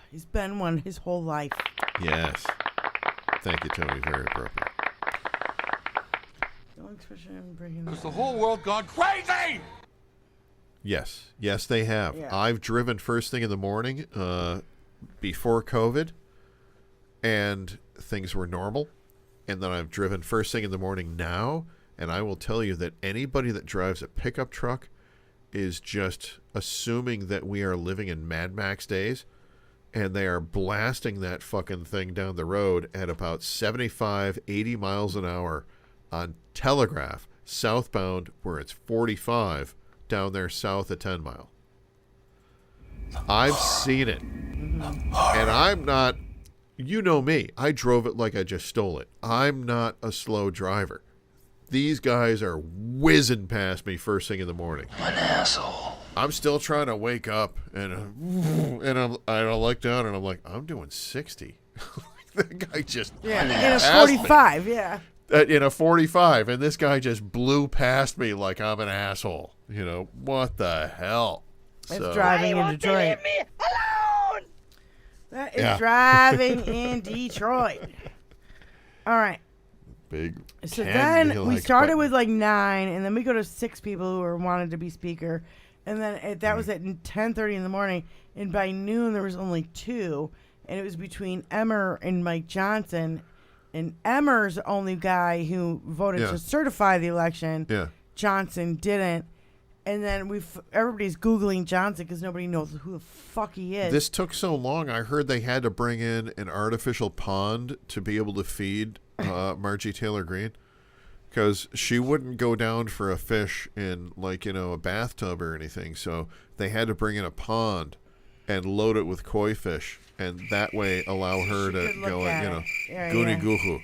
He's been one his whole life.
Yes. Thank you, Tony. Very appropriate.
Has the whole world gone crazy?
Yes. Yes, they have.
Yeah.
I've driven first thing in the morning before COVID, and things were normal. And then I've driven first thing in the morning now, and I will tell you that anybody that drives a pickup truck is just assuming that we are living in Mad Max days, and they are blasting that fucking thing down the road at about 75, 80 miles an hour on Telegraph, southbound, where it's 45, down there south of 10 Mile. I've seen it. And I'm not, you know me, I drove it like I just stole it. I'm not a slow driver. These guys are whizzing past me first thing in the morning.
An asshole.
I'm still trying to wake up, and I look down, and I'm like, I'm doing 60. That guy just
Yeah,
blew
in a
past me.
45, yeah.
In a 45, and this guy just blew past me like I'm an asshole. You know, what the hell?
That's driving in Detroit.
me alone!
That is
Yeah.
driving in Detroit. All right.
Big.
So
can be
then we
like
started
button.
with like 9, and then we go to 6 people who were wanted to be speaker, and then that was at 10:30 in the morning, and by noon there was only 2, and it was between Emmer and Mike Johnson, and Emmer's the only guy who voted
Yeah.
to certify the election.
Yeah.
Johnson didn't, and then everybody's Googling Johnson because nobody knows who the fuck he is.
This took so long. I heard they had to bring in an artificial pond to be able to feed Margie Taylor Greene, because she wouldn't go down for a fish in, like, you know, a bathtub or anything. So they had to bring in a pond and load it with koi fish, and that way allow her to
could look
go,
at
you
it.
know,
Yeah,
goody
yeah.
goohoo.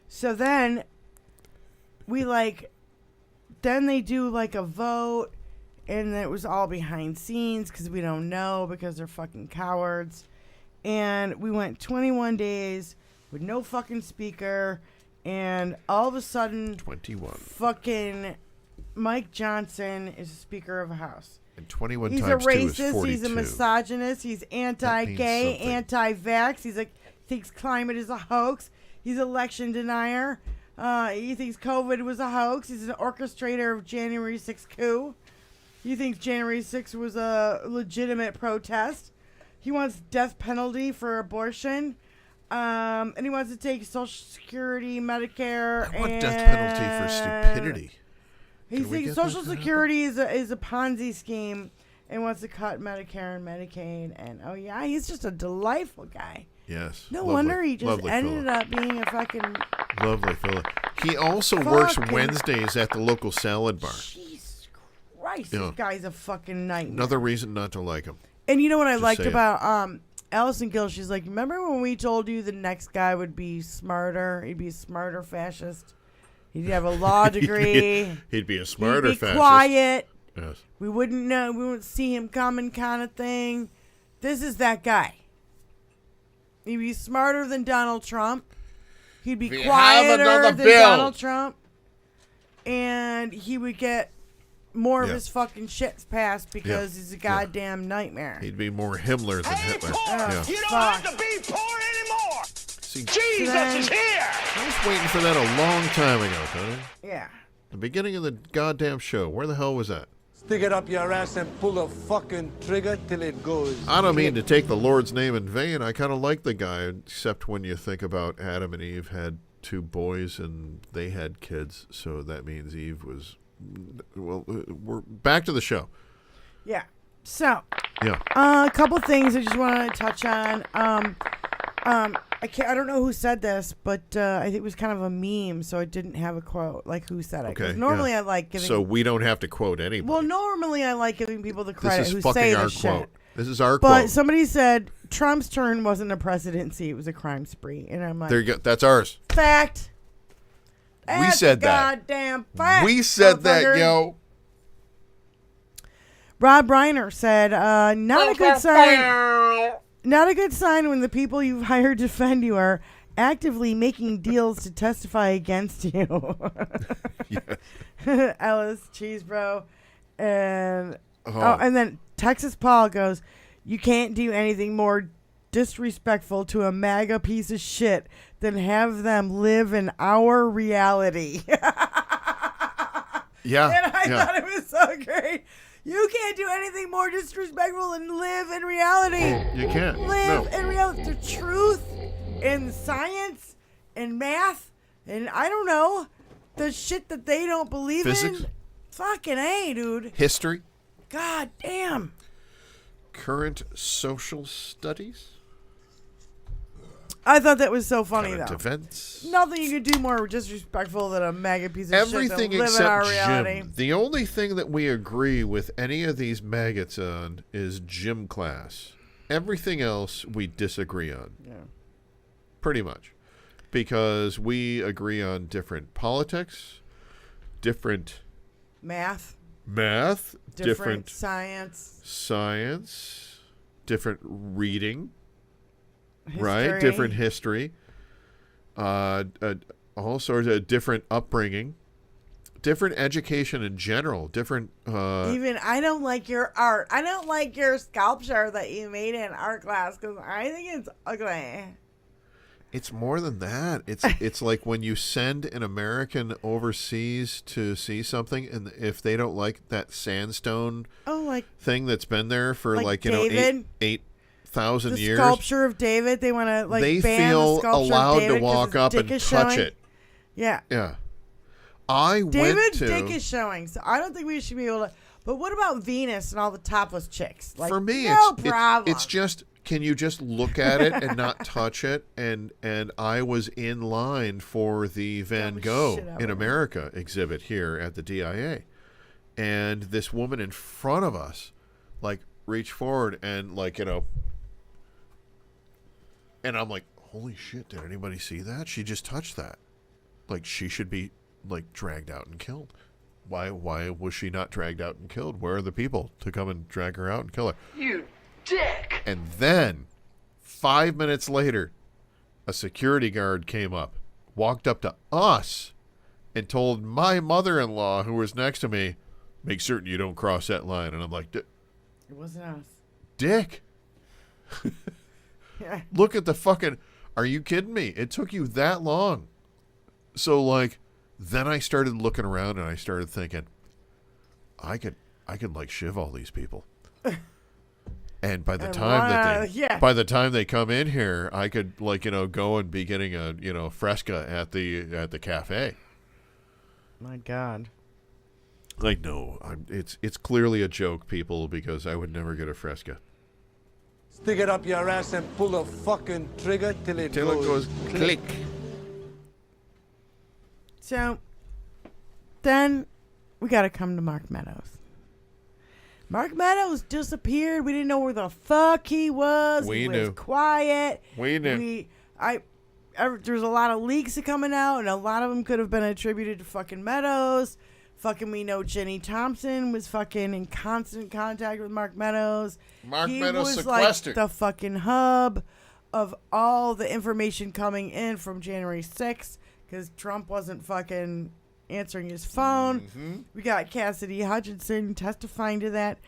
So then then they do like a vote, and it was all behind scenes because we don't know because they're fucking cowards. And we went 21 days with no fucking speaker, and all of a sudden
21.
fucking Mike Johnson is a speaker of a house.
And 21
He's a
times 2 is
racist,
42.
he's a misogynist, he's anti-gay,
something.
anti-vax, thinks climate is a hoax, he's election denier, he thinks COVID was a hoax, he's an orchestrator of January 6th coup, he thinks January 6th was a legitimate protest, he wants death penalty for abortion, and he wants to take Social Security, Medicare,
I want
and
death penalty for stupidity.
he
Can we
thinks
get
Social
that to
Security is a Ponzi scheme and wants to cut Medicare and Medicaid. And, oh, yeah, he's just a delightful guy.
Yes.
No
lovely,
wonder he just
lovely
ended
fella.
up being a fucking...
Lovely fella. He also works
Fucking-
Wednesdays at the local salad bar.
Jesus Christ,
Yeah.
this guy's a fucking nightmare.
Another reason not to like him.
And you know what I
Just
liked
saying.
about Allison Gill? She's like, remember when we told you the next guy would be smarter? He'd be a smarter fascist. He'd have a law degree.
He'd be a smarter
He'd be
fascist.
quiet.
Yes.
We wouldn't know. We wouldn't see him coming, kind of thing. This is that guy. He'd be smarter than Donald Trump. He'd be
We have
quieter
another
than
bill.
Donald Trump. And he would get more of
Yeah.
his fucking shit passed because he's a goddamn nightmare.
He'd be more Himmler than Hitler.
Oh,
Yeah.
You don't
fuck.
have to be poor anymore!
See,
Jesus
Then-
is here!
I was waiting for that a long time ago, Tony.
Yeah.
The beginning of the goddamn show. Where the hell was that?
Stick it up your ass and pull the fucking trigger till it goes.
I don't mean to take the Lord's name in vain. I kind of like the guy, except when you think about Adam and Eve had 2 boys and they had kids, so that means Eve was... Well, we're back to the show.
Yeah. So,
yeah,
a couple things I just want to touch on. I don't know who said this, but I think it was kind of a meme, so I didn't have a quote, like who said it.
Okay.
Normally
yeah.
I like giving...
So we don't have to quote anybody.
Well, normally I like giving people the credit
This
who
is fucking
say
our
the
quote.
shit.
This is our
But
quote.
somebody said Trump's turn wasn't a presidency, it was a crime spree. And I'm like...
There you go. That's ours.
Fact.
We said that.
Goddamn fact.
We said that,
motherfucker.
yo.
Rob Reiner said, not a good sign. Not a good sign when the people you've hired to defend you are actively making deals to testify against you. Ellis, cheese bro. And and then Texas Paul goes, you can't do anything more disrespectful to a MAGA piece of shit than have them live in our reality.
Yeah.
And I thought it was so great. You can't do anything more disrespectful than live in reality.
You can't.
Live
No.
in reality. The truth and science and math and I don't know, the shit that they don't believe
Physics?
in. Fucking A, dude.
History.
God damn.
Current social studies.
I thought that was so funny,
Current
though.
events.
Nothing you could do more disrespectful than a MAGA piece of
Everything
shit to live in our
except
reality.
gym. The only thing that we agree with any of these maggots on is gym class. Everything else we disagree on.
Yeah.
Pretty much. Because we agree on different politics, different
Math.
different
science,
different reading,
history.
right? Different history, all sorts of different upbringing, different education in general, different...
Even, I don't like your art. I don't like your sculpture that you made in art class because I think it's ugly.
It's more than that. It's like when you send an American overseas to see something, and if they don't like that sandstone thing that's been there for like you
David,
know 8,000 years,
the sculpture of David, they want to like
they
ban
feel
the sculpture
allowed
of David
to walk up and touch
showing.
it.
Yeah.
Yeah. I went
David's
to
dick is showing, so I don't think we should be able to. But what about Venus and all the topless chicks? Like,
for me,
no problem.
it's just. Can you just look at it and not touch it? And I was in line for the Van Gogh in America exhibit here at the DIA. And this woman in front of us, like, reached forward and, like, you know. And I'm like, holy shit, did anybody see that? She just touched that. Like, she should be, like, dragged out and killed. Why was she not dragged out and killed? Where are the people to come and drag her out and kill her?
You dick!
And then, 5 minutes later, a security guard came up, walked up to us, and told my mother-in-law, who was next to me, make certain you don't cross that line. And I'm like,
it wasn't us.
Dick.
Yeah.
Look at the fucking... Are you kidding me? It took you that long. So, like, then I started looking around and I started thinking, I could like shiv all these people. And by the time they come in here, I could, like, you know, go and be getting a, you know, fresca at the cafe.
My God.
Like, no, it's clearly a joke, people, because I would never get a fresca.
Stick it up your ass and pull the fucking trigger till it goes
click.
So, then we got to come to Mark Meadows. Mark Meadows disappeared. We didn't know where the fuck he was.
We
he
knew.
was quiet.
We knew.
There's a lot of leaks coming out, and a lot of them could have been attributed to fucking Meadows. Fucking, we know Jenny Thompson was fucking in constant contact with Mark Meadows.
Meadows
was
sequestered.
Like the fucking hub of all the information coming in from January 6th because Trump wasn't fucking answering his phone.
Mm-hmm.
We got Cassidy Hutchinson testifying to that.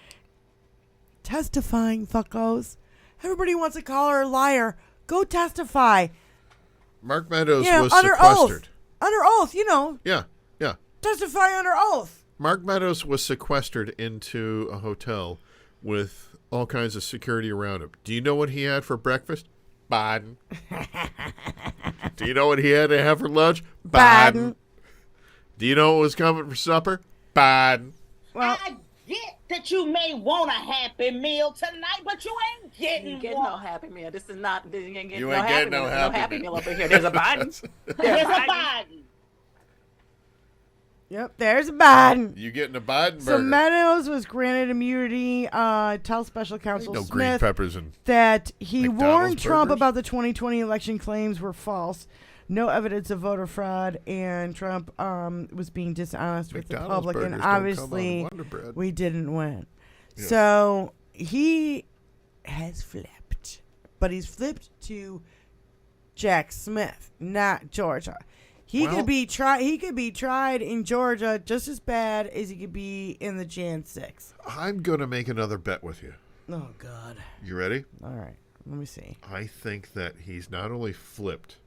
Testifying, fuckos. Everybody wants to call her a liar. Go testify.
Mark Meadows
You know,
was
under
sequestered.
oath. Under oath, you know.
Yeah.
Testify under oath.
Mark Meadows was sequestered into a hotel with all kinds of security around him. Do you know what he had for breakfast? Biden. Do you know what he had to have for lunch?
Biden.
Do you know what was coming for supper? Biden.
Well,
I get that you may want a Happy Meal tonight, but you ain't getting
no Happy Meal. This is not. You ain't getting
You
no
ain't
Happy
getting
Meal.
no
There's no
Happy
Happy
Meal.
Meal over here. There's a Biden.
There's a Biden.
Yep, there's a Biden.
You getting a Biden burger?
So Meadows was granted immunity. Tell Special Counsel
No green
Smith
peppers and
that he
McDonald's
warned Trump
burgers?
about the 2020 election claims were false. No evidence of voter fraud, and Trump was being dishonest with the
McDonald's
public, and
burgers don't come
obviously
on Wonder Bread.
we didn't win.
Yeah.
So he has flipped, but he's flipped to Jack Smith, not Georgia. He
Well-
could be tried. He could be tried in Georgia just as bad as he could be in the Jan 6.
I'm going to make another bet with you.
Oh God!
You ready?
All right, let me see.
I think that he's not only flipped,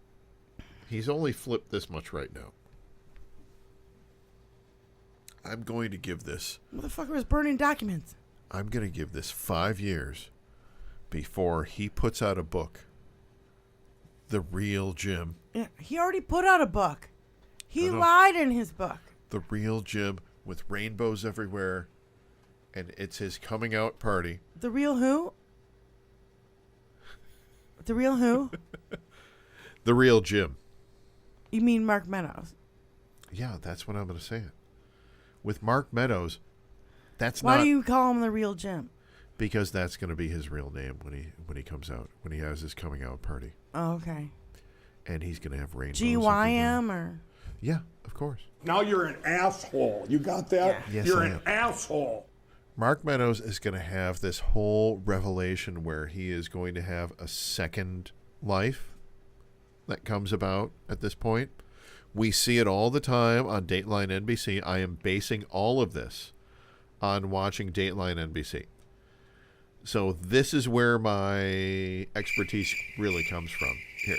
he's only flipped this much right now. I'm going to give this,
Motherfucker was burning documents.
I'm going to give this 5 years before he puts out a book. The Real Jim.
Yeah, he already put out a book. He
I know.
lied in his book.
The Real Jim with rainbows everywhere. And it's his coming out party.
The real who? The real who?
The Real Jim.
You mean Mark Meadows?
Yeah, that's what I'm going to say. With Mark Meadows, that's
Why
not
do you call him the real Jim?
because that's going to be his real name when he comes out, when he has his coming out party.
Oh, okay.
And he's going to have rainbows.
GYM or?
Yeah, of course.
Now you're an asshole. You got that?
Yeah. Yes,
you're
I
an
am.
asshole.
Mark Meadows is going to have this whole revelation where he is going to have a second life that comes about at this point. We see it all the time on Dateline NBC. I am basing all of this on watching Dateline NBC. So this is where my expertise really comes from. Here.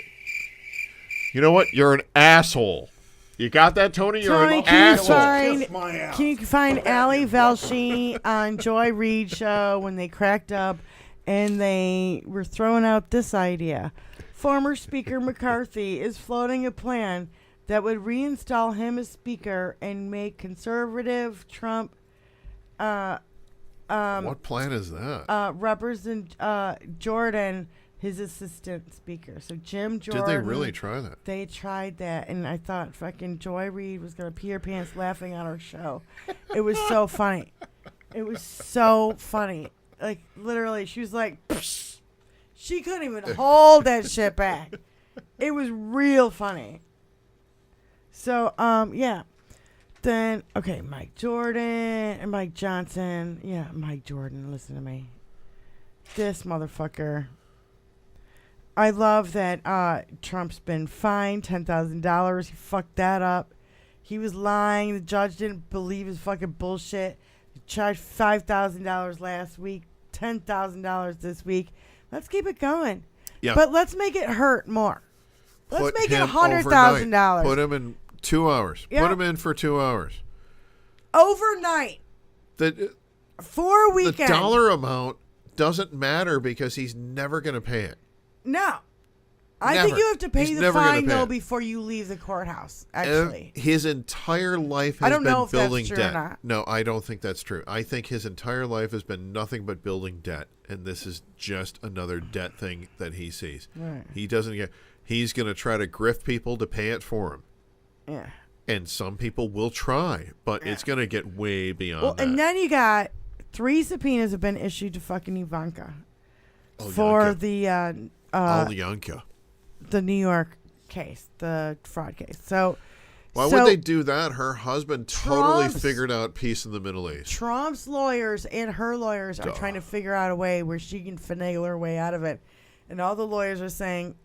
You know what? You're an asshole. You got that, Tony? You're
Tony,
an
can
asshole.
you find Ali Velshi on Joy Reid show when they cracked up and they were throwing out this idea? Former Speaker McCarthy is floating a plan that would reinstall him as Speaker and make conservative Trump
What plan is that?
Represent Jordan his assistant speaker. So Jim Jordan.
Did they really try that?
They tried that, and I thought fucking Joy Reid was going to pee her pants laughing on our show. It was so funny. It was so funny. Like, literally, she was like, psh. She couldn't even hold that shit back. It was real funny. So, yeah. Then, okay, Mike Jordan and Mike Johnson. Yeah, Mike Jordan, listen to me. This motherfucker. I love that Trump's been fined $10,000. He fucked that up. He was lying. The judge didn't believe his fucking bullshit. He charged $5,000 last week, $10,000 this week. Let's keep it going.
Yeah.
But let's make it hurt more. Let's make it
him
$100,000.
Put him in 2 hours.
Yeah.
Put him in for 2 hours.
Overnight. For a weekend.
The dollar amount doesn't matter because he's never going to pay it.
No. I
Never.
think you have to pay
He's
the
never gonna
fine,
pay
though,
it.
before you leave the courthouse, actually.
His entire life has
I don't
been
know if that's
building
true or
debt.
not.
No, I don't think that's true. I think his entire life has been nothing but building debt, and this is just another debt thing that he sees.
Right.
He doesn't get. He's going to try to grift people to pay it for him.
Yeah.
And some people will try, but it's going to get way beyond
Well,
that.
and then you got 3 subpoenas have been issued to fucking Ivanka
Oh,
for
Yanka.
the
Yanka.
the New York case, the fraud case. So
Why
so
would they do that? Her husband totally
Trump's-
figured out peace in the Middle East.
Trump's lawyers and her lawyers are trying to figure out a way where she can finagle her way out of it. And all the lawyers are saying,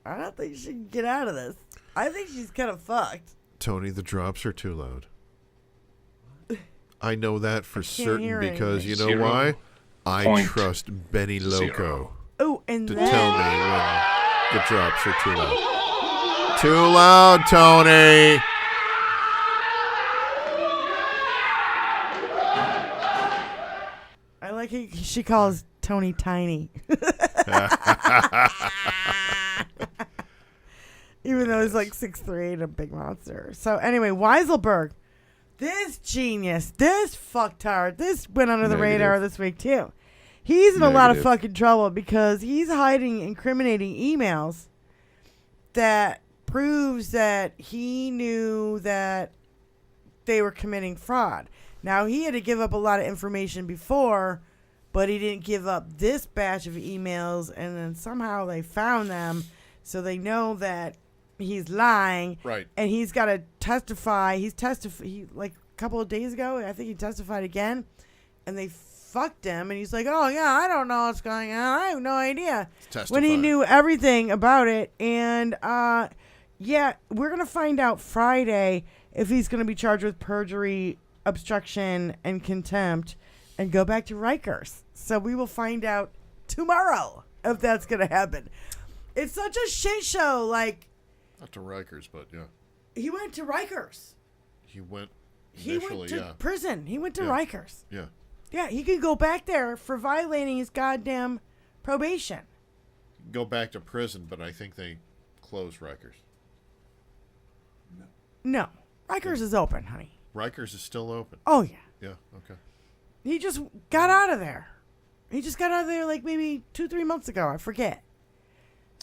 I don't think she can get out of this. I think she's kind of fucked.
Tony, the drops are too loud. I know that for certain
hear
because you
anything.
know why? I
0.0.
trust Benny Loco
Oh, and
to
then
tell me when the drops are too loud. Too loud, Tony.
like she calls Tony tiny. Even though he's like 6'3" and a big monster. So anyway, Weiselberg, this genius, this fucktard, this went under the radar this week too. He's in a lot of fucking trouble because he's hiding incriminating emails that proves that he knew that they were committing fraud. Now, he had to give up a lot of information before, but he didn't give up this batch of emails, and then somehow they found them, so they know that he's lying.
Right.
And he's got to testify. Like a couple of days ago, I think he testified again, and they fucked him, and he's like, oh, yeah, I don't know what's going on. I have no idea. When he knew everything about it, and, yeah, we're going to find out Friday if he's going to be charged with perjury, obstruction, and contempt, and go back to Rikers. So we will find out tomorrow if that's going to happen. It's such a shit show. Like,
not to Rikers, but yeah.
He went to Rikers.
He went
to prison. He went to Rikers.
Yeah.
Yeah, he could go back there for violating his goddamn probation.
Go back to prison, but I think they closed Rikers.
No. Rikers is open, honey.
Rikers is still open.
Oh, yeah.
Yeah, okay.
He just got out of there. He just got out of there like maybe 2-3 months ago. I forget.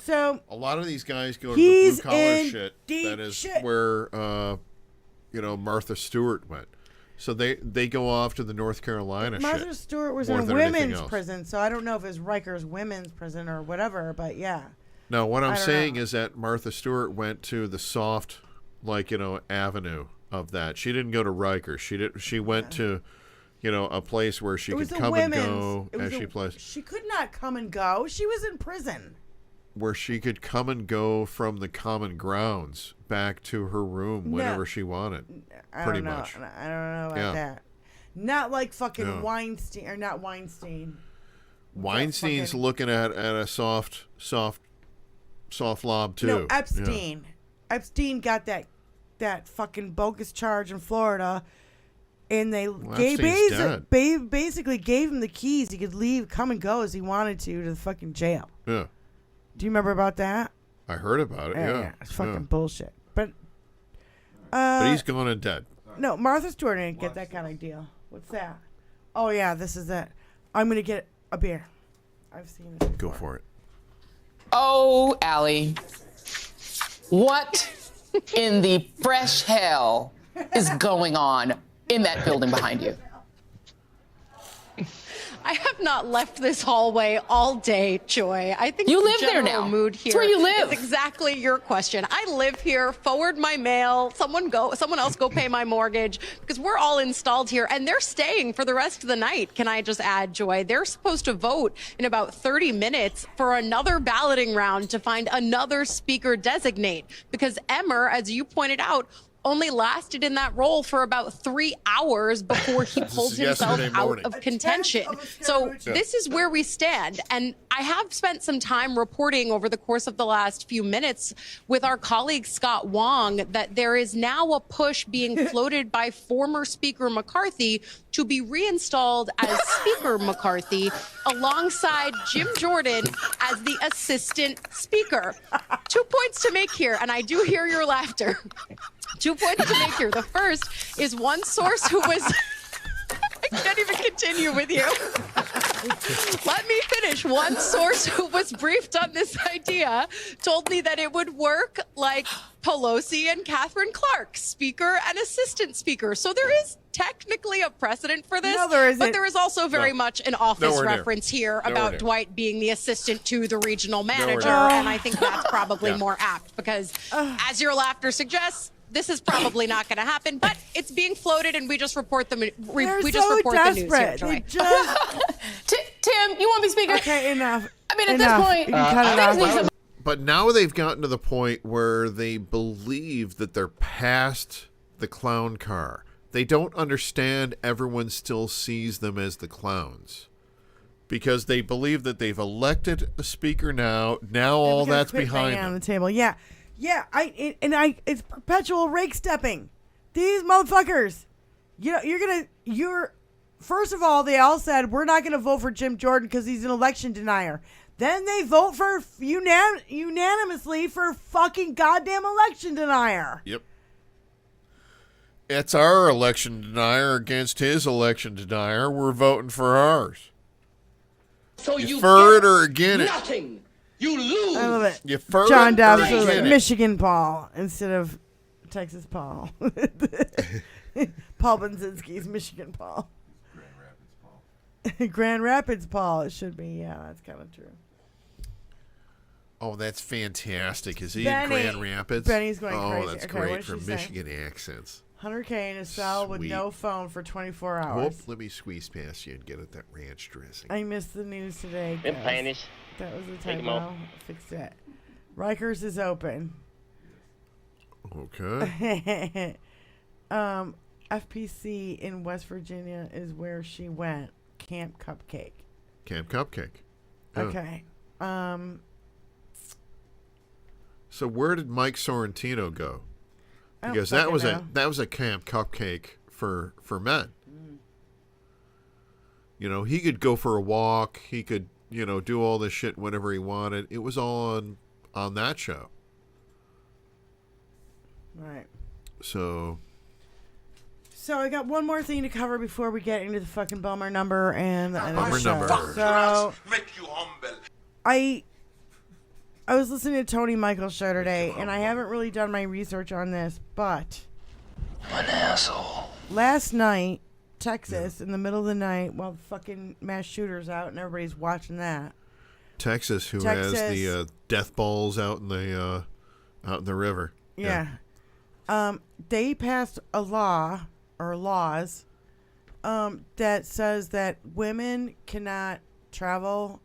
So
a lot of these guys go to the blue collar shit. That is
shit.
where Martha Stewart went. So they go off to the North Carolina
Martha
shit.
Stewart was in a women's prison, so I don't know if it's Rikers women's prison or whatever, but yeah.
No, what I'm saying is that Martha Stewart went to the soft, avenue of that. She didn't go to Rikers. She went to, a place where she could come and go as she pleased.
She could not come and go. She was in prison.
Where she could come and go from the common grounds back to her room whenever she wanted. Pretty much.
I don't know about that. Not like fucking Weinstein, or not Weinstein.
Weinstein's looking at a soft lob too.
No, Epstein. Yeah. Epstein got that fucking bogus charge in Florida, and they basically gave him the keys. He could leave, come and go as he wanted to the fucking jail.
Yeah.
Do you remember about that?
I heard about it. Yeah.
It's fucking bullshit. But
he's gone and dead.
No, Martha Stewart didn't get that kind of deal. What's that? Oh yeah, this is it. I'm gonna get a beer. I've seen it before.
Go for it.
Oh, Allie. What in the fresh hell is going on in that building behind you?
I have not left this hallway all day, Joy. I think
you
the
live there
general
now.
Mood here.
It's where you live.
Is exactly your question. I live here. Forward my mail. Someone else go pay my mortgage, because we're all installed here, and they're staying for the rest of the night. Can I just add, Joy? They're supposed to vote in about 30 minutes for another balloting round to find another speaker designate, because Emmer, as you pointed out, only lasted in that role for about 3 hours before he pulled himself out of contention. So this is where we stand. And I have spent some time reporting over the course of the last few minutes with our colleague Scott Wong that there is now a push being floated by former Speaker McCarthy to be reinstalled as Speaker McCarthy alongside Jim Jordan as the assistant speaker. 2 points to make here, and I do hear your laughter. 2 points to make here. The first is one source who was... I can't even continue with you. Let me finish. One source who was briefed on this idea told me that it would work like Pelosi and Catherine Clark, speaker and assistant speaker. So there is technically a precedent for this, but there is also very much an office reference here about Dwight being the assistant to the regional manager, and I think that's probably more apt because, as your laughter suggests, this is probably not going to happen, but it's being floated, and we just report the the news here, Joy.
Tim, you want me speaker?
Okay, enough.
I mean, at this point,
you can cut it off.
But now they've gotten to the point where they believe that they're past the clown car. They don't understand everyone still sees them as the clowns. Because they believe that they've elected a speaker now. Now all that's behind them.
On the table. Yeah. Yeah, it's perpetual rake stepping. These motherfuckers. You're first of all, they all said, we're not going to vote for Jim Jordan because he's an election denier. Then they vote for unanimously for fucking goddamn election denier.
Yep. It's our election denier against his election denier. We're voting for ours.
So
you for it or against it?
Nothing. You lose.
I love it.
You for
John
it
Dobbs
or
was like
against it?
Michigan Paul instead of Texas Paul. Paul Benzinski's Michigan Paul. Grand Rapids Paul. It should be. Yeah, that's kind of true.
Oh, that's fantastic. Is he
Benny,
in Grand Rapids?
Benny's going crazy.
Oh, that's
Okay,
great
what did
for
she say?
Michigan accents.
100K in a cell with
Sweet.
no phone for 24 hours.
Whoop, let me squeeze past you and get at that ranch dressing.
I missed the news today.
Them
guys.
panties.
That was a
Take 'em
typo.
off.
Fixed it. Rikers is open.
Okay.
FPC in West Virginia is where she went. Camp Cupcake.
Camp Cupcake. Yeah.
Okay.
So where did Mike Sorrentino go?
I don't
Because that was
fucking know.
that was a Camp Cupcake for men. You know, he could go for a walk. He could, you know, do all this shit whenever he wanted. It was all on that show.
Right.
So
I got one more thing to cover before we get into the fucking bummer number and the end of the
Bummer
show.
number.
So
Make you humble.
I was listening to Tony Michael's show today, and I haven't really done my research on this, but
I'm an asshole.
last night, Texas, in the middle of the night, while the fucking mass shooter's out and everybody's watching that.
Texas, who has the death balls out in the river.
Yeah. They passed a law or laws that says that women cannot travel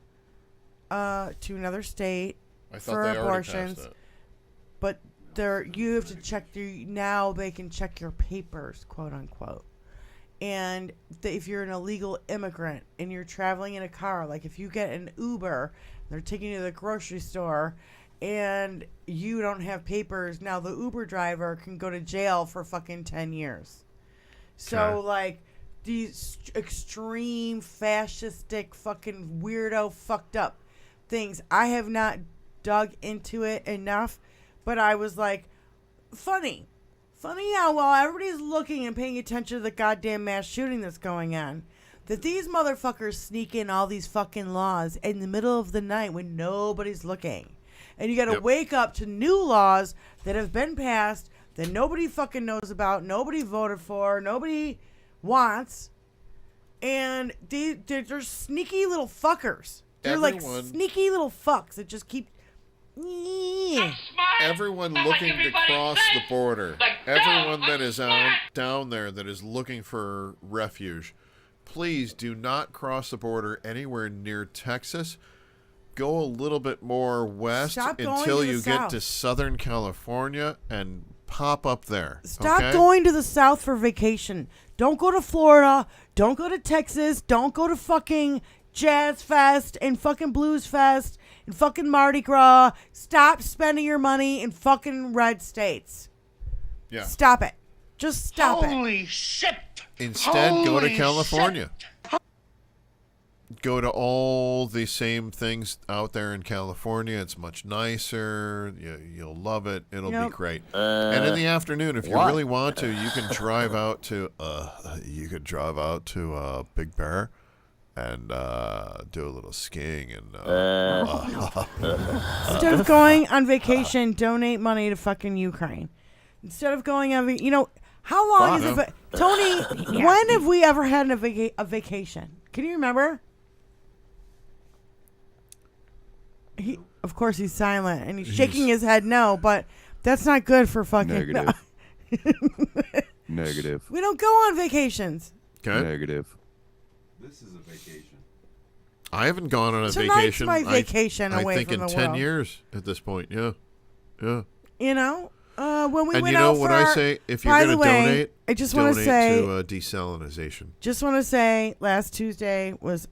to another state for abortions. But you have to check now they can check your papers, quote unquote. And if you're an illegal immigrant and you're traveling in a car, like if you get an Uber, they're taking you to the grocery store and you don't have papers, now the Uber driver can go to jail for fucking 10 years. So, like, these extreme fascistic fucking weirdo fucked up things. I have not dug into it enough, but I was like, funny how while everybody's looking and paying attention to the goddamn mass shooting that's going on, that these motherfuckers sneak in all these fucking laws in the middle of the night when nobody's looking. And you got to wake up to new laws that have been passed that nobody fucking knows about, nobody voted for, nobody wants. And they're sneaky little fuckers. They're like sneaky little fucks that just keep...
Everyone looking to cross the border, everyone that is down there that is looking for refuge, please do not cross the border anywhere near Texas. Go a little bit more west until you get to Southern California and pop up there.
Stop going to the South for vacation. Don't go to Florida. Don't go to Texas. Don't go to fucking Jazz Fest and fucking Blues Fest and fucking Mardi Gras. Stop spending your money in fucking red states.
Yeah.
Stop it. Just stop it.
Holy shit!
Instead, go to California. Go to all the same things out there in California. It's much nicer. You'll love it. It'll be great. And in the afternoon, if you really want to, you can drive out to Big Bear and do a little skiing and
instead of going on vacation, donate money to fucking Ukraine. Instead of going on, how long is it? Tony, when have we ever had a vacation? Can you remember? Of course, he's silent and he's shaking his head no, but that's not good for fucking...
Negative. Negative.
We don't go on vacations.
Okay.
Negative.
This is a vacation.
I haven't gone on a
Tonight's
vacation.
my vacation away
I think
from
in
the
10
world.
years at this point. Yeah.
When we
And
went
you know
out
what
for
I say? If you're
by
going
the
to
way,
donate,
I just want to
donate
say
to desalinization.
Just want to say, last Tuesday was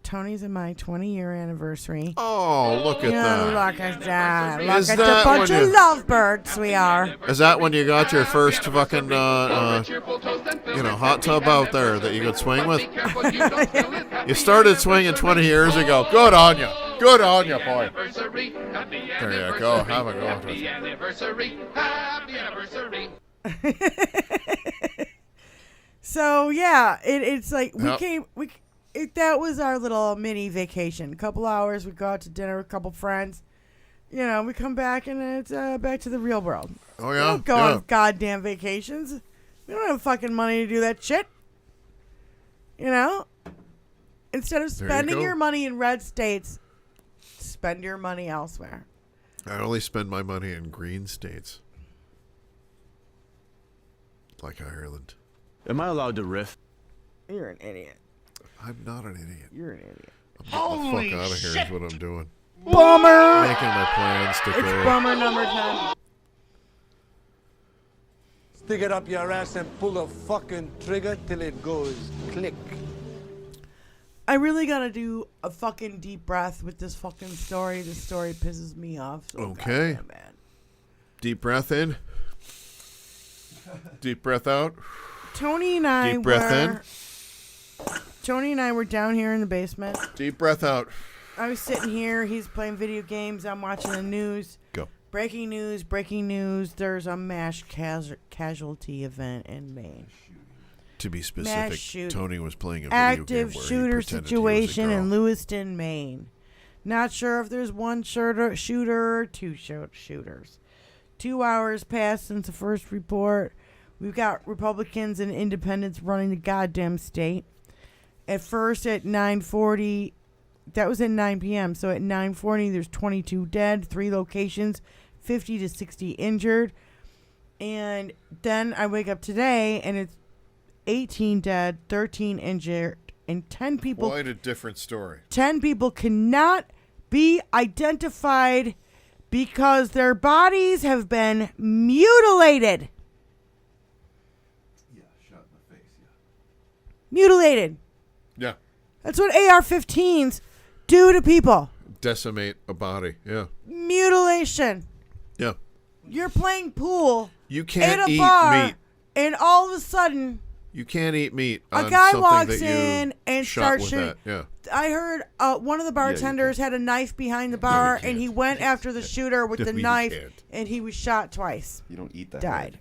Tony's and my 20-year anniversary.
Oh, look at that.
Look at that. Look
Is
at
that
the bunch
when
of
you-
lovebirds we are.
Is that when you got your first fucking, hot tub out there that you could swing with? You started swinging 20 years ago. Good on you. Good on you, boy. There you go. Have a go.
So yeah, it's like we
Yep.
came. That was our little mini vacation. A couple hours. We go out to dinner with a couple friends. We come back and it's back to the real world.
Oh
We
yeah.
don't go on goddamn vacations. We don't have fucking money to do that shit. Instead of
There you
spending
go.
your money in red states, spend your money elsewhere.
I only spend my money in green states, like Ireland.
Am I allowed to riff?
You're an idiot.
I'm not an idiot.
You're an idiot.
I'm getting the fuck out of here is what I'm doing.
Bummer.
Making my plans to
It's
go.
bummer number 10.
Stick it up your ass and pull the fucking trigger till it goes click.
I really gotta do a fucking deep breath with this fucking story. This story pisses me off. So
Okay.
goddamn bad.
Deep breath in. Deep breath out.
Tony and I
Deep breath
were. Tony and I were down here in the basement.
Deep breath out.
I was sitting here. He's playing video games. I'm watching the news.
Go.
Breaking news. Breaking news. There's a mass casualty event in Maine.
To be
Mass
specific,
shooting.
Tony was playing a video
Active
game where
shooter
he pretended
situation
he was a
in
girl.
Lewiston, Maine. Not sure if there's one shooter or two shooters. 2 hours passed since the first report. We've got Republicans and independents running the goddamn state. At first, at 9:40, that was at 9 p.m. So at 9:40, there's 22 dead, 3 locations, 50 to 60 injured. And then I wake up today, and it's 18 dead, 13 injured, and 10 people.
Quite a different story.
10 people cannot be identified because their bodies have been mutilated.
Yeah, shot in the face, yeah.
Mutilated.
Yeah.
That's what AR-15s do to people.
Decimate a body. Yeah.
Mutilation.
Yeah.
You're playing pool
You can't
at a
eat
bar,
meat.
and all of a sudden,
You can't eat meat.
a
on
guy
something
walks
that you
in and
shot
starts
with
shooting.
that. Yeah.
I heard one of the bartenders had a knife behind the bar, and he went after the shooter with the
You
knife,
can't.
and he was shot twice.
You don't eat that.
Died.
Head.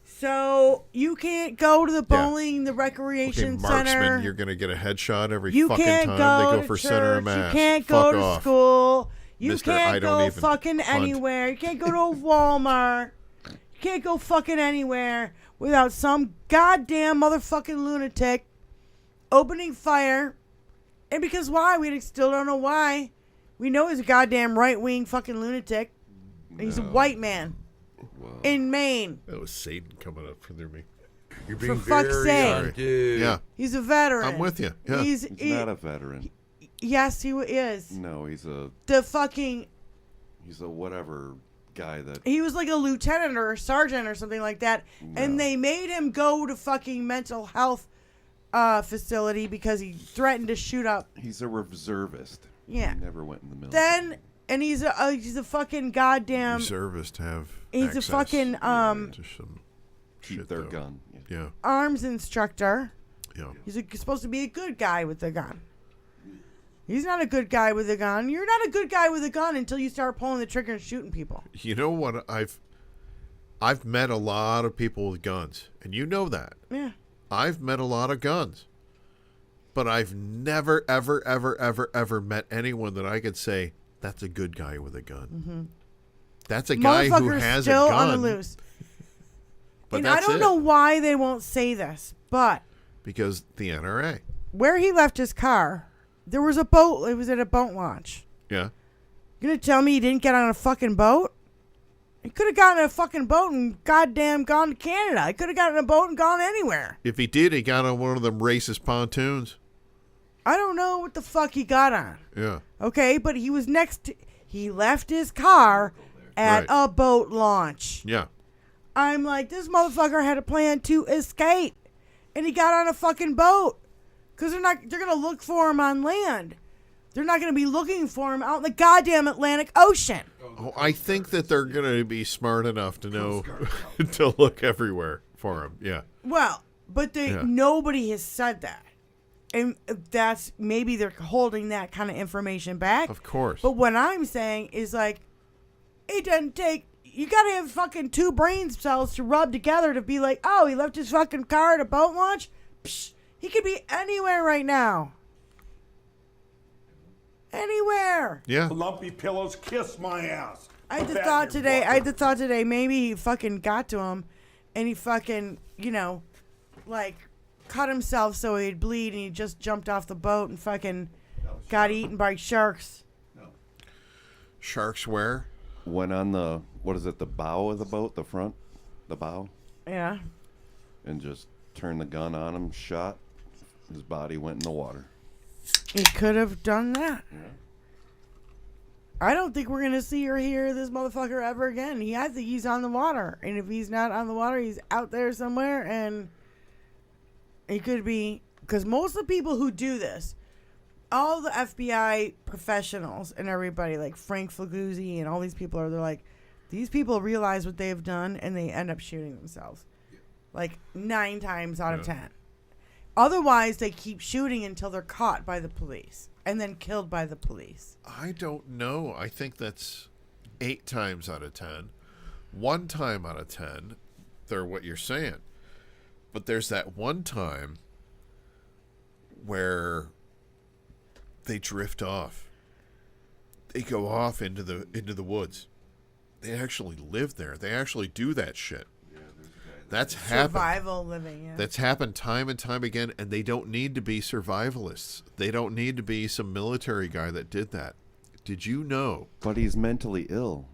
So you can't go to the bowling, the recreation
Okay, marksman,
center.
you're going to get a headshot every
You
fucking
can't
time
go
they go
to
for
church.
center of mass.
You can't
Fuck
go to
off.
school. You
Mister, I
can't
don't
go
even
fucking
hunt.
anywhere. You can't go to a Walmart. You can't go fucking anywhere without some goddamn motherfucking lunatic opening fire. And because why? We still don't know why. We know he's a goddamn right-wing fucking lunatic. He's a white man in Maine.
That was Satan coming up through me. You're
For
being
fuck's
very
sake.
Yeah.
He's a veteran.
I'm with you. Yeah.
He's not a veteran.
Yes, he is.
No, he's a whatever guy that.
He was like a lieutenant or a sergeant or something like that, and they made him go to fucking mental health facility because he threatened to shoot up.
He's a reservist.
Yeah.
He never went in the military.
And he's a fucking goddamn.
Reservists have.
He's
access
a fucking
to some
Keep
shit,
their
though.
gun.
Yeah.
arms instructor.
Yeah.
He's supposed to be a good guy with a gun. He's not a good guy with a gun. You're not a good guy with a gun until you start pulling the trigger and shooting people.
You know what? I've met a lot of people with guns, and you know that.
Yeah.
I've met a lot of guns, but I've never, ever, ever, ever, ever met anyone that I could say that's a good guy with a gun.
Mm-hmm.
That's a guy who
Motherfucker's
has
still
a gun.
on the loose.
But
And
that's
I don't
it.
know why they won't say this, but
Because the NRA.
where he left his car, there was a boat. It was at a boat launch.
Yeah.
You gonna tell me he didn't get on a fucking boat? He could have gotten on a fucking boat and goddamn gone to Canada. He could have gotten on a boat and gone anywhere.
If he did, he got on one of them racist pontoons.
I don't know what the fuck he got on.
Yeah.
Okay, but he was he left his car at
Right.
a boat launch.
Yeah.
I'm like, this motherfucker had a plan to escape. And he got on a fucking boat. Because they're going to look for him on land. They're not going to be looking for him out in the goddamn Atlantic Ocean.
Oh, I think that they're going to be smart enough to know to look everywhere for him. Yeah.
Well, but nobody has said that. And that's maybe they're holding that kind of information back.
Of course.
But what I'm saying is like, it doesn't take, you got to have fucking 2 brain cells to rub together to be like, oh, he left his fucking car at a boat launch? Psh, he could be anywhere right now. Anywhere.
Yeah.
Lumpy pillows, kiss my ass.
I just thought today, maybe he fucking got to him and he fucking, like cut himself so he'd bleed and he just jumped off the boat and fucking got eaten by sharks.
No.
Sharks where?
Went on the, the bow of the boat, the front, the bow.
Yeah.
And just turned the gun on him, shot. His body went in the water.
He could have done that. Yeah. I don't think we're going to see or hear this motherfucker ever again. I think he's on the water. And if he's not on the water, he's out there somewhere. And it could be, because most of the people who do this, all the FBI professionals and everybody, like Frank Flaguzzi and all these people, they're like, these people realize what they've done and they end up shooting themselves. Like 9 times out of 10. Otherwise, they keep shooting until they're caught by the police and then killed by the police.
I don't know. I think that's 8 times out of 10. 1 time out of 10, they're what you're saying. But there's that one time where they drift off. They go off into the woods. They actually live there. They actually do that shit. That's happened.
Survival living, yeah.
That's happened time and time again, and they don't need to be survivalists. They don't need to be some military guy that did that. Did you know?
But he's mentally ill.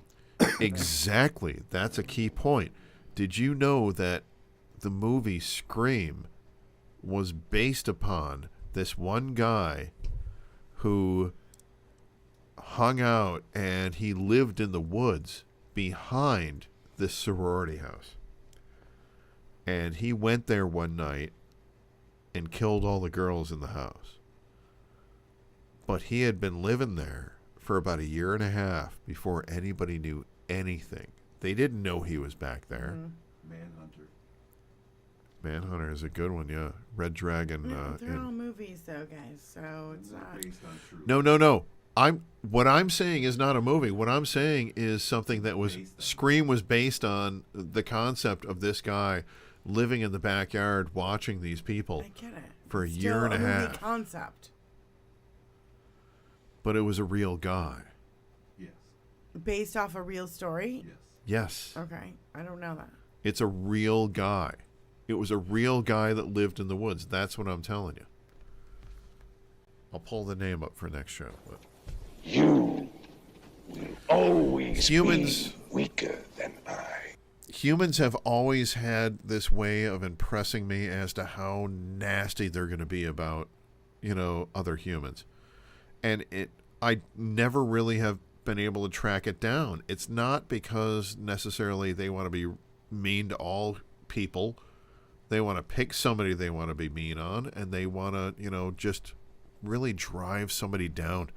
Exactly. That's a key point. Did you know that the movie Scream was based upon this one guy who hung out and he lived in the woods behind this sorority house? And he went there one night and killed all the girls in the house. But he had been living there for about 1.5 years before anybody knew anything. They didn't know he was back there.
Mm-hmm.
Manhunter is a good one, yeah. Red Dragon.
They're all movies, though, guys. So it's not
based on true.
No. What I'm saying is not a movie. What I'm saying is something that was Scream was based on the concept of this guy living in the backyard watching these people for 1.5 years.
Movie concept.
But it was a real guy.
Yes.
Based off a real story?
Yes.
Okay. I don't know that.
It's a real guy. It was a real guy that lived in the woods. That's what I'm telling you. I'll pull the name up for next show. But
you will always
be
weaker than I.
Humans have always had this way of impressing me as to how nasty they're going to be about, other humans. And I never really have been able to track it down. It's not because necessarily they want to be mean to all people. They want to pick somebody they want to be mean on, and they want to, just really drive somebody down.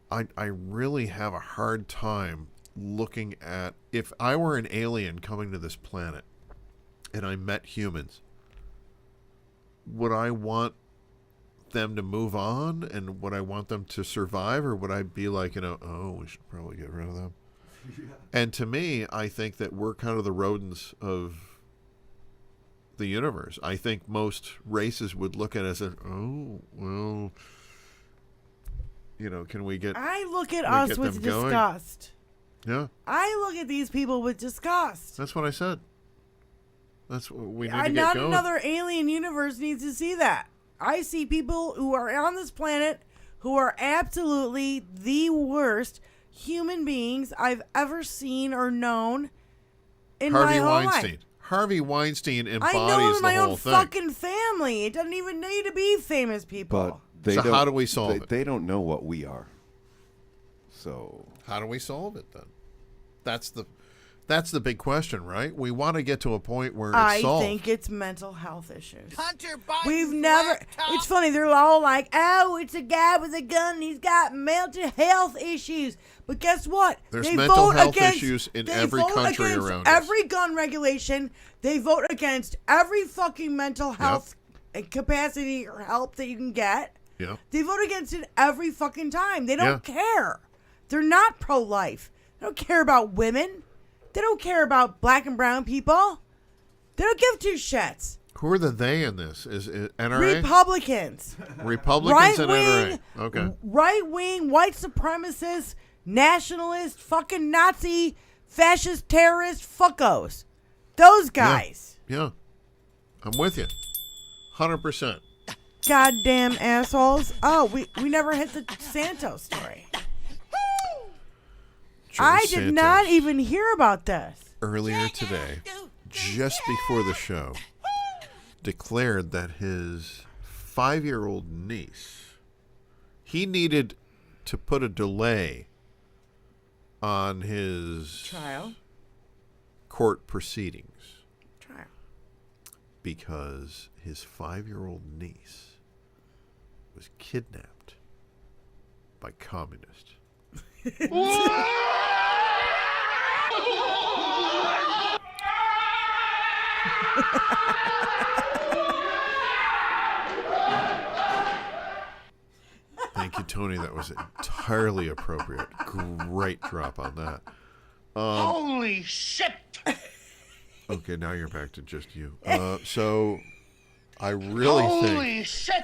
I really have a hard time looking at, if I were an alien coming to this planet and I met humans, would I want them to move on and would I want them to survive, or would I be like, oh, we should probably get rid of them? Yeah. And to me, I think that we're kind of the rodents of the universe. I think most races would look at us as, oh, well, can we get...
I look at us with disgust.
Yeah.
I look at these people with disgust.
That's what I said. That's what we need to get
not
going.
Another alien universe needs to see that. I see people who are on this planet who are absolutely the worst human beings I've ever seen or known in my whole life.
Harvey Weinstein embodies
I know
the
my
whole
own
thing.
Fucking family. It doesn't even need to be famous people.
But
how do we solve it?
They don't know what we are. So
how do we solve it then? That's That's the big question, right? We want to get to a point where it's
I
solved.
think it's mental health issues.
Hunter Biden.
We've never. It's funny. They're all like, "Oh, it's a guy with a gun. And he's got mental health issues." But guess what?
There's
they
mental
vote
health
against,
issues in
they
every
vote
country
against
around us.
every gun regulation. They vote against every fucking mental health capacity or help that you can get.
Yeah.
They vote against it every fucking time. They don't care. They're not pro-life. They don't care about women. They don't care about black and brown people. They don't give two shits.
Who are the they in this? Is it NRA?
Republicans.
Republicans and NRA. Okay.
Right-wing, white supremacist, nationalist, fucking Nazi, fascist, terrorist, fuckos. Those guys.
Yeah. I'm with you. 100%.
Goddamn assholes. Oh, we never hit the Santos story. I did not even hear about this.
Earlier today, just before the show, declared that his 5-year-old niece, he needed to put a delay on his
trial
court proceedings
trial
because his 5-year-old niece was kidnapped by communists. Thank you, Tony. That was entirely appropriate. Great drop on that.
Holy shit!
Okay, now you're back to just you. So, I really think...
Holy shit!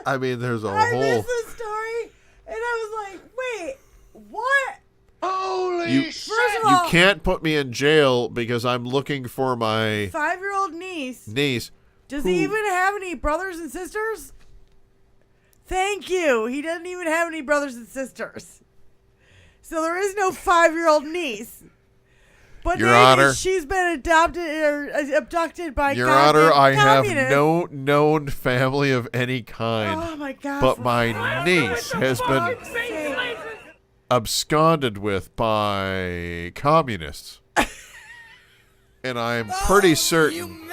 I mean, there's a
I
whole...
missed this story, and I was like, wait, what?
Holy
You,
shit!
First of
you
all,
can't put me in jail because I'm looking for my
5-year-old niece.
niece.
Does
who-
he even have any brothers and sisters? Thank you. He doesn't even have any brothers and sisters. So there is no 5-year-old niece. But
Your
maybe
Honor.
she's been adopted or abducted by
Your
goddamn
Honor, I have
communists.
no known family of any kind.
Oh my God!
But
for
my
fuck's
niece has been
sake.
absconded with by communists. And I'm pretty certain...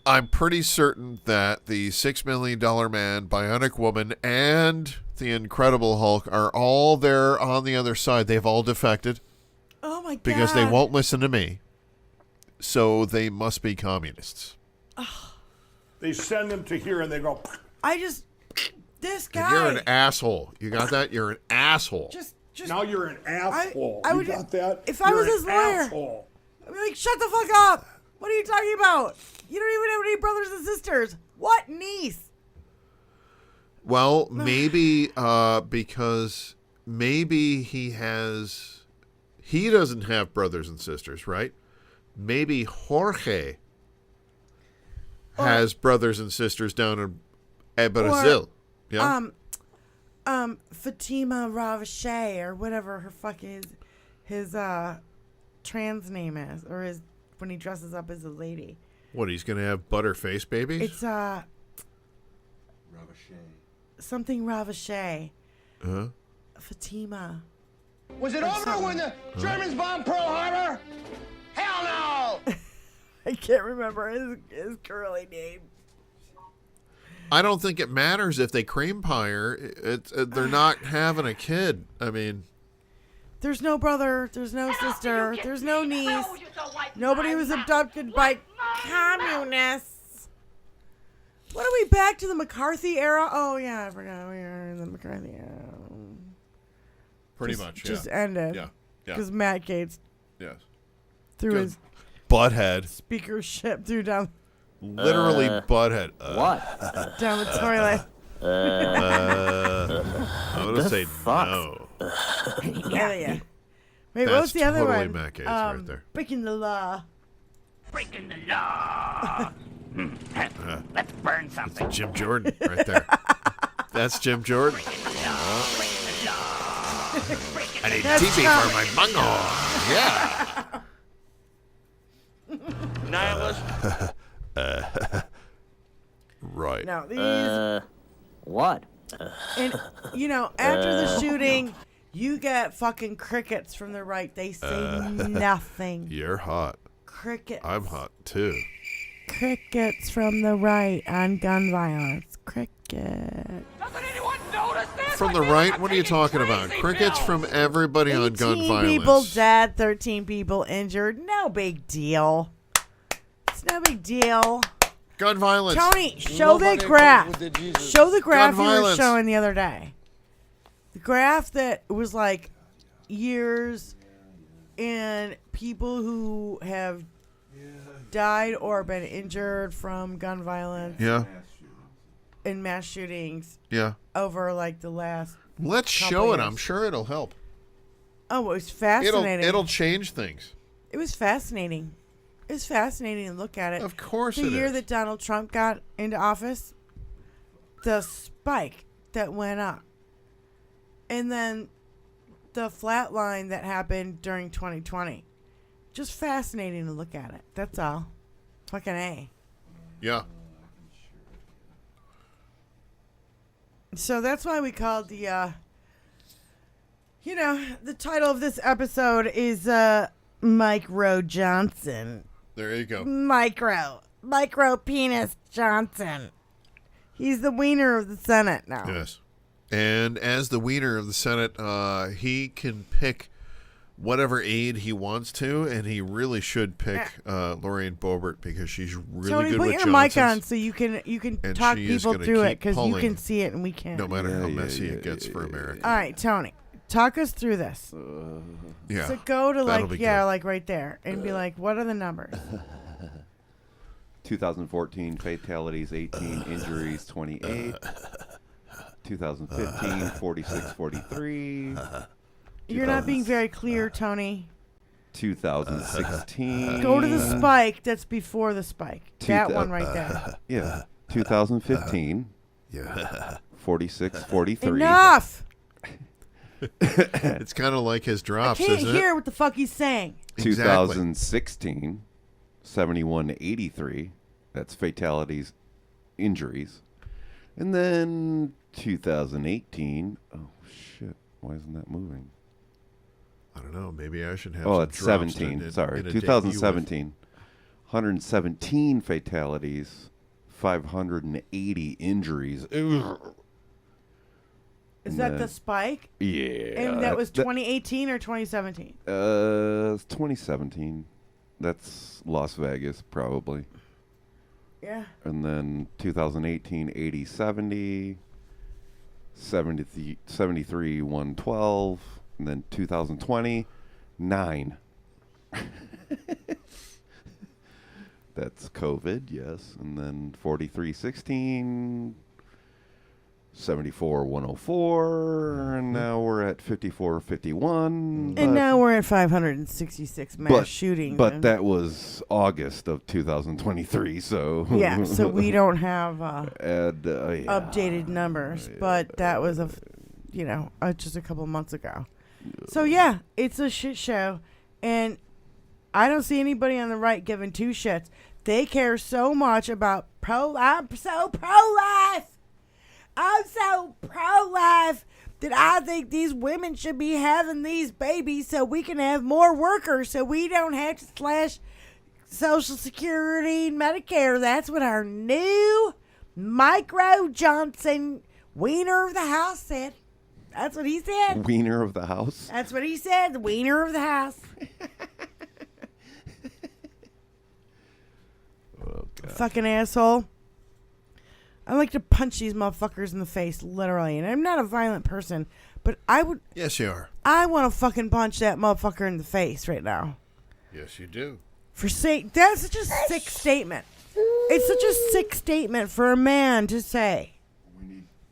I'm pretty certain that the $6 Million Man, Bionic Woman, and the Incredible Hulk are all there on the other side. They've all defected.
Oh my God!
Because they won't listen to me. So they must be communists.
They send them to here and they go.
This
And
guy.
you're an asshole. You got that? You're an asshole.
Just
Now you're an asshole.
I
You
would,
got that?
If I
You're
was
an
his lawyer,
asshole.
I'd be like, shut the fuck up. What are you talking about? You don't even have any brothers and sisters. What niece?
Well, maybe because maybe he doesn't have brothers and sisters, right? Maybe Jorge has brothers and sisters down in Brazil. Yeah.
Fatima Ravashay or whatever her fucking his trans name is, or his when he dresses up as a lady.
What, he's gonna have butterface babies?
It's something Ravashay.
Uh-huh.
Fatima.
Was it over when the Germans bombed Pearl Harbor? Hell no!
I can't remember his curly name.
I don't think it matters if they cream pie her. They're not having a kid. I mean,
there's no brother, there's no sister, there's no niece. Nobody was abducted by communists. What are we back to the McCarthy era? Oh yeah, I forgot we are in the McCarthy era.
pretty much, yeah.
Just ended.
Yeah.
Because Matt Gaetz
Yes.
threw
Good.
his
Butthead.
speakership through down
Literally butthead.
What?
down the toilet.
I'm going to say no.
Yeah. Wait, what
That's
was the other
totally
one?
Matt Gaetz right there.
Breaking the law.
Breaking the law. Let's burn something.
Jim Jordan right there. That's Jim Jordan. I need TV for my bungo. Yeah.
Nihilist.
Right.
Now these
What?
And, you know, after the shooting, you get fucking crickets from the right. They say nothing.
You're hot.
Crickets.
I'm hot, too.
Crickets from the right on gun violence. Cricket.
From the right? What are you talking about? Crickets from everybody on gun
18
violence.
people dead, 13 people injured. No big deal. It's no big deal.
Gun violence.
Tony, show the graph. Show the graph
Gun
you were
violence.
showing the other day. The graph that was like years and people who have died or been injured from gun violence.
Yeah.
And mass shootings.
Yeah.
Over like the last.
Let's show it. I'm sure it'll help.
Oh, it was fascinating.
It'll change things.
It was fascinating. It was fascinating to look at it.
Of course
the
it
year
is.
that Donald Trump got into office, the spike that went up. And then the flat line that happened during 2020. Just fascinating to look at it. That's all. Fucking A.
Yeah.
So that's why we called the, the title of this episode is Mike-ROE Johnson.
There you go.
Micro penis Johnson. He's the wiener of the Senate now.
Yes. And as the wiener of the Senate, he can pick whatever aide he wants to, and he really should pick Lorraine Boebert because she's really
Tony,
good
put
with
your mic
Johnsons.
on so you can
And
talk
she is
people
gonna
through it
keep
because you
pulling,
can see it and we can't.
no matter how messy it gets for America.
All right, Tony, talk us through this.
Yeah.
So go to
That'll be good.
like right there and be like, what are the numbers?
2014 fatalities 18, injuries 28. 2015 46, 43.
You're not being very clear, Tony.
2016.
Go to the spike that's before the spike. That one right there.
Yeah. 2015.
Yeah.
46, 43.
Enough!
It's kind of like his drops,
I can't
isn't
hear
it?
what the fuck he's saying.
2016, 71, 83. That's fatalities, injuries. And then 2018. Oh, shit. Why isn't that moving?
I don't know. Maybe I should have
Oh,
some
it's
drops
17.
in
Sorry.
a debut
2017. 117 fatalities, 580 injuries. Ugh.
Is that the spike?
Yeah.
And that was 2018 or 2017?
It's 2017. That's Las Vegas, probably.
Yeah.
And then 2018, 80, 70, 73, 112. And then 2020, 9. That's COVID, yes. And then 43, 16, 74, 104. And now we're at 54, 51.
And now we're at 566 mass shootings.
But that was August of 2023, so...
Yeah, so we don't have
yeah.
updated numbers. But that was, just a couple months ago. So, yeah, it's a shit show. And I don't see anybody on the right giving two shits. They care so much about I'm so pro-life. I'm so pro-life that I think these women should be having these babies so we can have more workers so we don't have to slash Social Security and Medicare. That's what our new Mike-ROE Johnson, wiener of the house, said. That's what he said.
Wiener of the house?
That's what he said, the wiener of the house.
Oh, God.
Fucking asshole. I like to punch these motherfuckers in the face, literally. And I'm not a violent person, but I would...
Yes, you are.
I want to fucking punch that motherfucker in the face right now.
Yes, you do.
That's such a sick statement. It's such a sick statement for a man to say.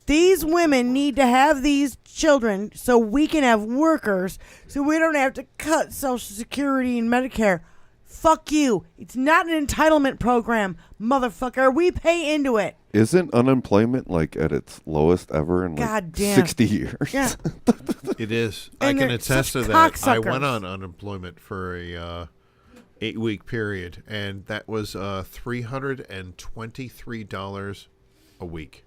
These women need to have these children so we can have workers, so we don't have to cut Social Security and Medicare. Fuck you. It's not an entitlement program, motherfucker. We pay into it.
Isn't unemployment like at its lowest ever in like
Goddamn.
60 years?
Yeah.
It is.
And
I can
they're
attest
such
to that. I
cocksuckers.
went on unemployment for a 8-week period, and that was $323 a week.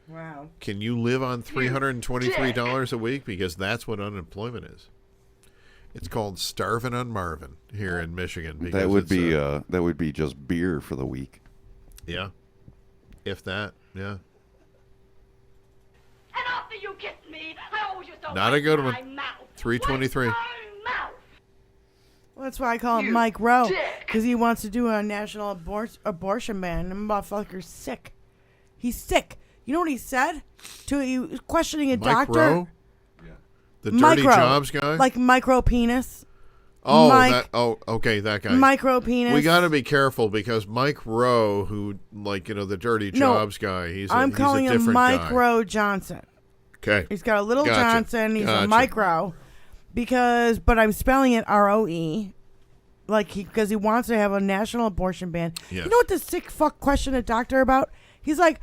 Wow.
Can you live on $323 a week? Because that's what unemployment is. It's called starving on Marvin here in Michigan. Because
that would be just beer for the week.
Yeah. If that, yeah.
And after you kiss me, I always used to
Not a
wipe
good
my
one.
mouth.
323.
Wipe my mouth.
Well, that's why I call him MIKE-ROE, because he wants to do a national abortion ban. And motherfucker's sick. He's sick. You know what he said? He was questioning a doctor.
MIKE-ROE? The dirty jobs guy?
Like micro penis.
Oh, okay, that guy.
Micro penis.
We got to be careful because MIKE-ROE, who, the dirty jobs guy, he's a
calling
different
him
guy.
MIKE-ROE Johnson.
Okay.
He's got a little
Gotcha.
Johnson. He's a
Gotcha.
MIKE-ROE but I'm spelling it ROE. Because he wants to have a national abortion ban.
Yes.
You know what the sick fuck questioned a doctor about? He's like,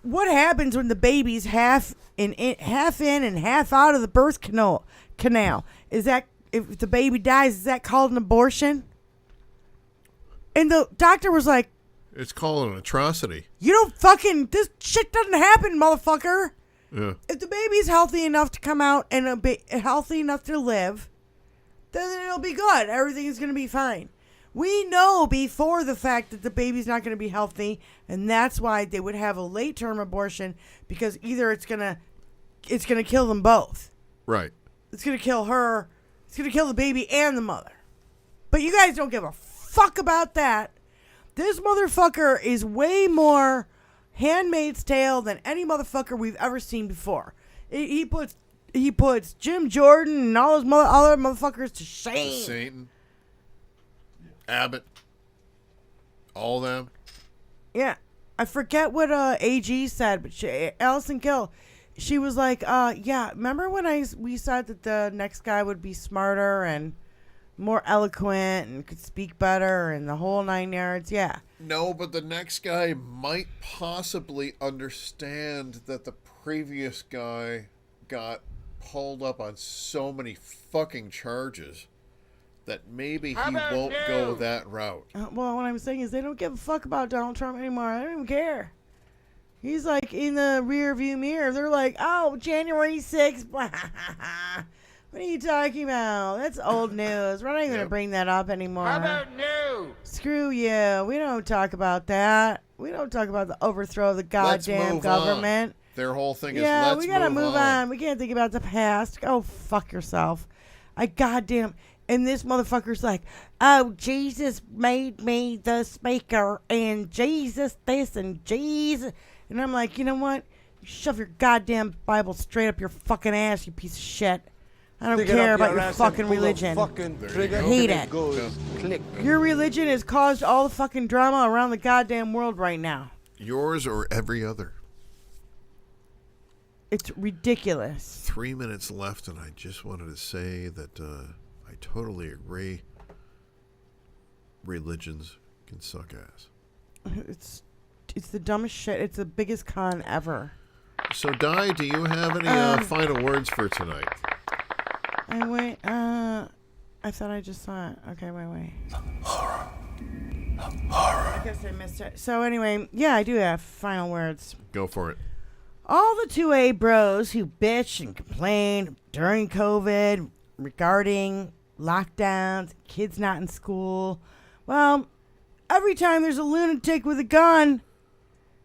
what happens when the baby's half in and half out of the birth canal? Is that, if the baby dies, is that called an abortion? And the doctor was like,
It's called an atrocity.
you don't this shit doesn't happen, motherfucker.
Yeah.
If the baby's healthy enough to come out and healthy enough to live, then it'll be good. Everything's going to be fine. We know before the fact that the baby's not going to be healthy, and that's why they would have a late-term abortion, because either it's going to kill them both.
Right.
It's going to kill her. It's going to kill the baby and the mother. But you guys don't give a fuck about that. This motherfucker is way more Handmaid's Tale than any motherfucker we've ever seen before. He puts Jim Jordan and all those other motherfuckers to shame.
Satan. Abbott. All them.
Yeah. I forget what AG said, but Allison Gill, she was like, yeah, remember when we said that the next guy would be smarter and more eloquent and could speak better and the whole 9 yards? Yeah.
No, but the next guy might possibly understand that the previous guy got pulled up on so many fucking charges that maybe he won't go that route.
Well, what I'm saying is they don't give a fuck about Donald Trump anymore. I don't even care. He's like in the rear view mirror. They're like, oh, January 6th. What are you talking about? That's old news. We're not even going to bring that up anymore.
How about new?
Screw you. We don't talk about that. We don't talk about the overthrow of the goddamn government.
Their whole thing is
yeah,
let's
we gotta move
on.
on. We can't think about the past. Oh, fuck yourself. And this motherfucker's like, oh, Jesus made me the speaker, and Jesus this, and Jesus. And I'm like, you know what? You shove your goddamn Bible straight up your fucking ass, you piece of shit. I don't care about your fucking religion. Hate it.
Click.
Your religion has caused all the fucking drama around the goddamn world right now.
Yours or every other.
It's ridiculous.
3 minutes left, and I just wanted to say that I totally agree. Religions can suck ass.
It's the dumbest shit. It's the biggest con ever.
So, Di, do you have any final words for tonight?
I thought I just saw it. Okay, wait. Horror. I guess I missed it. So anyway, yeah, I do have final words.
Go for it.
All the 2A bros who bitch and complain during COVID regarding lockdowns, kids not in school. Well, every time there's a lunatic with a gun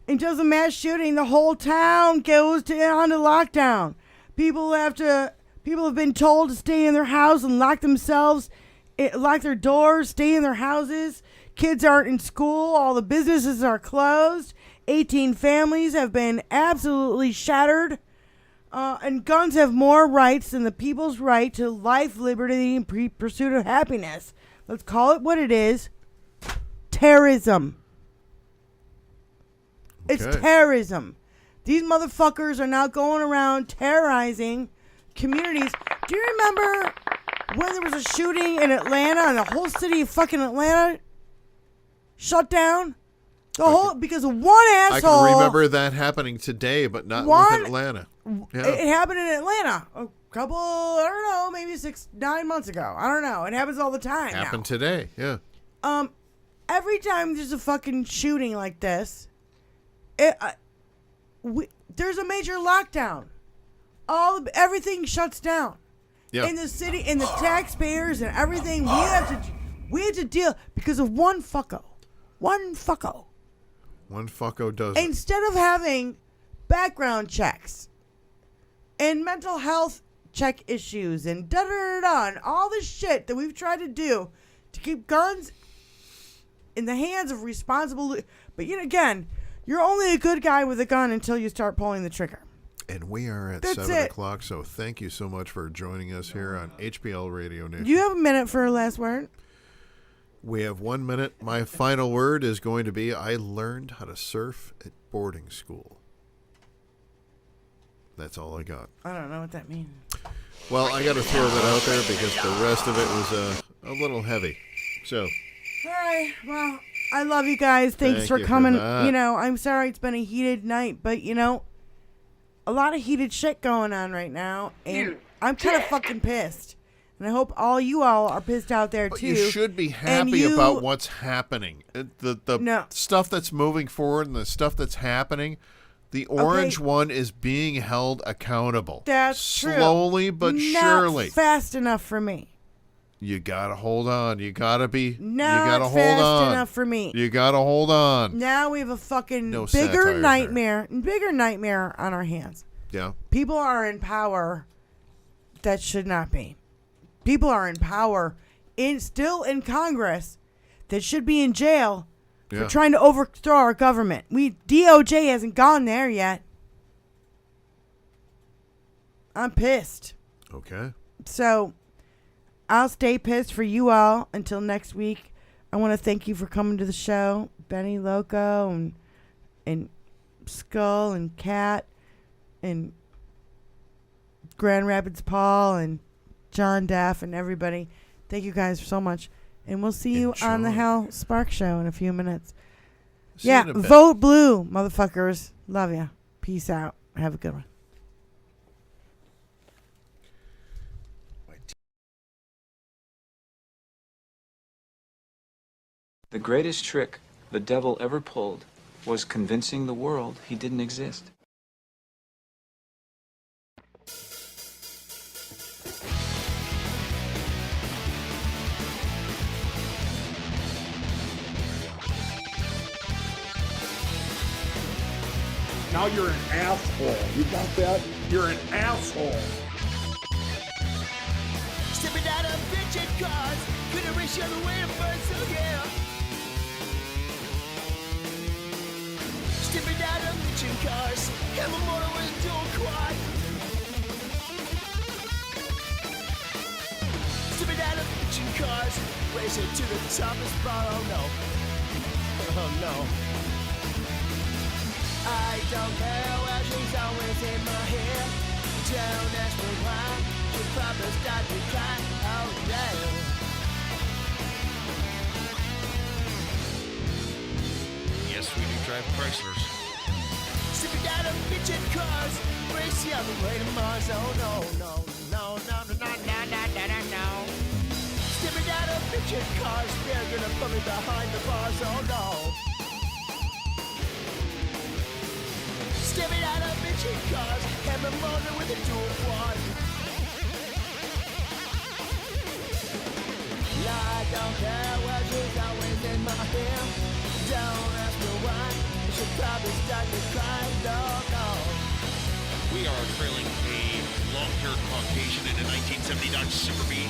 and does a mass shooting, the whole town goes onto lockdown. People have been told to stay in their house and lock their doors, stay in their houses. Kids aren't in school. All the businesses are closed. 18 families have been absolutely shattered. And guns have more rights than the people's right to life, liberty, and pursuit of happiness. Let's call it what it is. Terrorism. It's terrorism. These motherfuckers are now going around terrorizing communities. Do you remember when there was a shooting in Atlanta and the whole city of fucking Atlanta shut down? Because of one asshole.
I can remember that happening today, but not with Atlanta. Yeah.
It happened in Atlanta a couple, I don't know, maybe 9 months ago. I don't know. It happens all the time.
Happened today, yeah.
Every time there's a fucking shooting like this, there's a major lockdown. Everything shuts down.
Yeah.
In the city, and the taxpayers and everything, we have to deal because of one fucko. One fucko.
One fucko does it.
Instead of having background checks and mental health check issues and da-da-da-da and all this shit that we've tried to do to keep guns in the hands of responsible... But yet again, you're only a good guy with a gun until you start pulling the trigger.
And we are at
That's
7
it.
o'clock, so thank you so much for joining us here on HBL Radio Nation.
Do you have a minute for a last word?
We have 1 minute. My final word is going to be, I learned how to surf at boarding school. That's all I got.
I don't know what that means.
Well, I got to throw that out there because the rest of it was a little heavy. So,
All right. Well, I love you guys. Thanks
Thank
for
you for
coming.
that.
I'm sorry it's been a heated night, but a lot of heated shit going on right now, and I'm kind of fucking pissed. And I hope all are pissed out there
but
too.
you should be happy about what's happening. The stuff that's moving forward and the stuff that's happening. The orange one is being held accountable.
That's true.
Slowly but surely.
Not fast enough for me.
You gotta hold on. You gotta be.
Not
you gotta hold
fast
on.
enough for me.
You gotta hold on.
Now we have a fucking
No
bigger
satire
nightmare on our hands.
Yeah.
People are in power that should not be. People are in power still in Congress that should be in jail for trying to overthrow our government. DOJ hasn't gone there yet. I'm pissed.
Okay.
So I'll stay pissed for you all until next week. I want to thank you for coming to the show, Benny Loco and Skull and Cat and Grand Rapids Paul and John Daff and everybody. Thank you guys so much. And we'll see you on the Hal Spark Show in a few minutes.
See you in a bit.
Vote blue, motherfuckers. Love ya. Peace out. Have a good one.
The greatest trick the devil ever pulled was convincing the world he didn't exist.
Now you're an asshole. You got that? You're an asshole.
Stepping out of bitchin' cars, couldn't reach the way to burn, so yeah. Stepping out of bitchin' cars, have a motor with a dual quad. Stepping out of bitchin' cars, racing to the top of spot, oh no. Oh no. I don't care where she's always in my hair. Don't ask me why, she probably start to cry. Oh yeah.
Yes, we do drive Chryslers.
Sipping out of bitchin' cars, racing on the way to Mars. Oh no, no, no, no, no, no, no, no, no, no, no. Sipping out of bitchin' cars, they're gonna put me behind the bars. Oh no. Stepping out of bitchin' cars, have a motor with a dual quad. I don't care where she's always in my hair. Don't ask me why, she'll probably start to cry. No, no.
We are trailing a long-haired Caucasian in a 1970 Dodge Super Bee.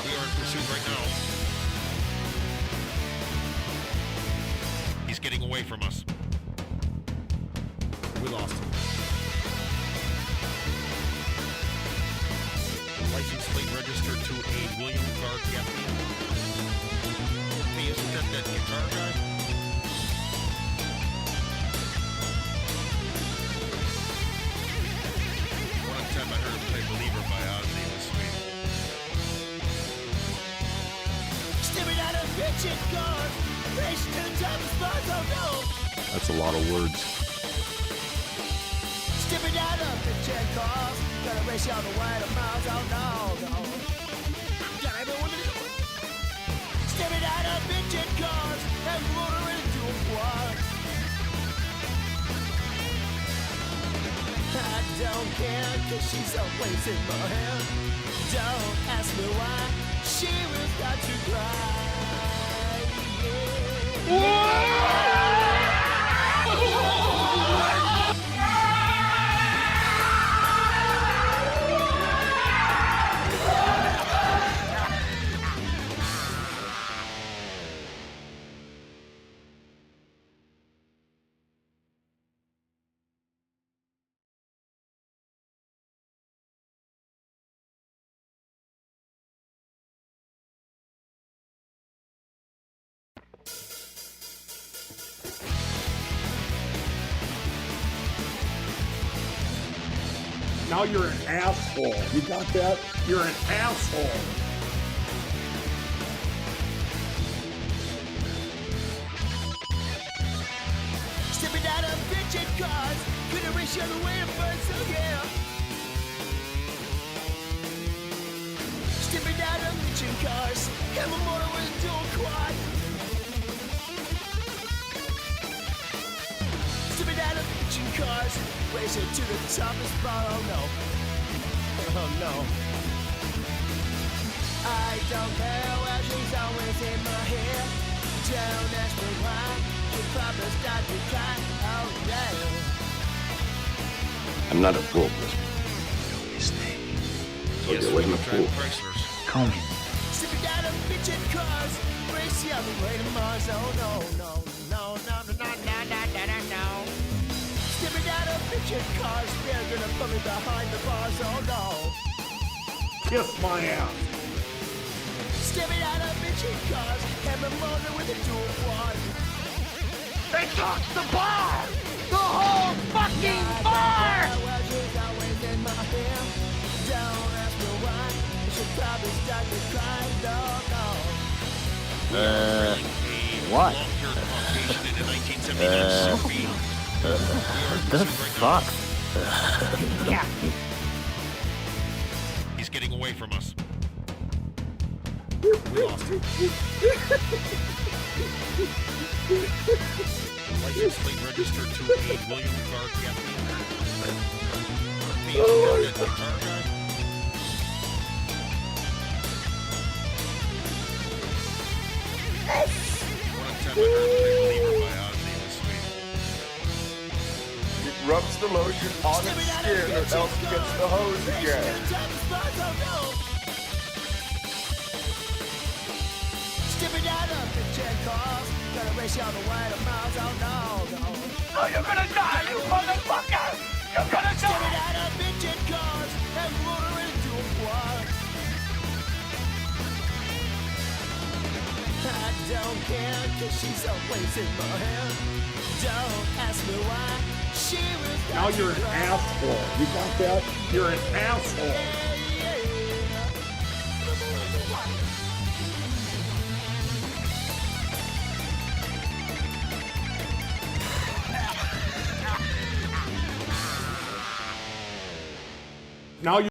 We are in pursuit right now. He's getting away from us. We lost him. License plate registered to a William Clark Gaffney. Hey, isn't that guitar guy? One time I heard him play Believer by Ozzy. It was sweet.
Stepping out of bitchin' cars, racing to the top of spots. Oh no.
That's a lot of words.
Stepping out of bitchin' cars, gonna race you all the way to Mars. Oh no, no. Stepping out of bitchin' cars, and motor into a quad. I don't care, cause she's always in my hair. Don't ask me why, she will start to cry.
Now you're an asshole. You got that? You're an asshole.
Stepping out of bitchin' cars, couldn't reach the other way to burn, so yeah. Stepping out of bitchin' cars, have a motor with a dual quad. Stepping out of bitchin' cars, racing to the top of spot, oh no. Oh no. I don't care where she's always in my hair. Don't ask me why, she probably start to cry, oh yeah.
I'm not a fool, Crispin. His name. So
Yes,
you wasn't a
we
fool.
drive Chryslers.
Call me.
Stepping out of bitchin' cars, racing on the way to Mars, oh no, no, no, no, no, no, no, no, no, no, no. Stepping out of bitchin' cars, they're gonna put me behind the bars, oh no.
Kiss my ass.
Stepping out of bitchin' cars, have a motor with a dual quad.
They took the bar! The whole fucking bar!
Well, she's always in my hair. Don't ask me why, she'll probably start to cry, no, no.
What?
The fuck?
Yeah. He's getting away from us. We lost him. License plate registered to a William Clark Gaffney. Guitar guy. One time I heard the believer by Ozzy was sweet.
It rubs the lotion on its skin or else gets the hose again.
Stepping out of bitchin' cars, gonna race you on the way to miles, oh no, no.
Oh, you're gonna die, you motherfucker! You're gonna
Stepping
die!
out of bitchin' cars, and motor into a quad. I don't care, cause she's always in my hair. Don't ask me why, she was
Now you're an asshole. You got that? You're an asshole.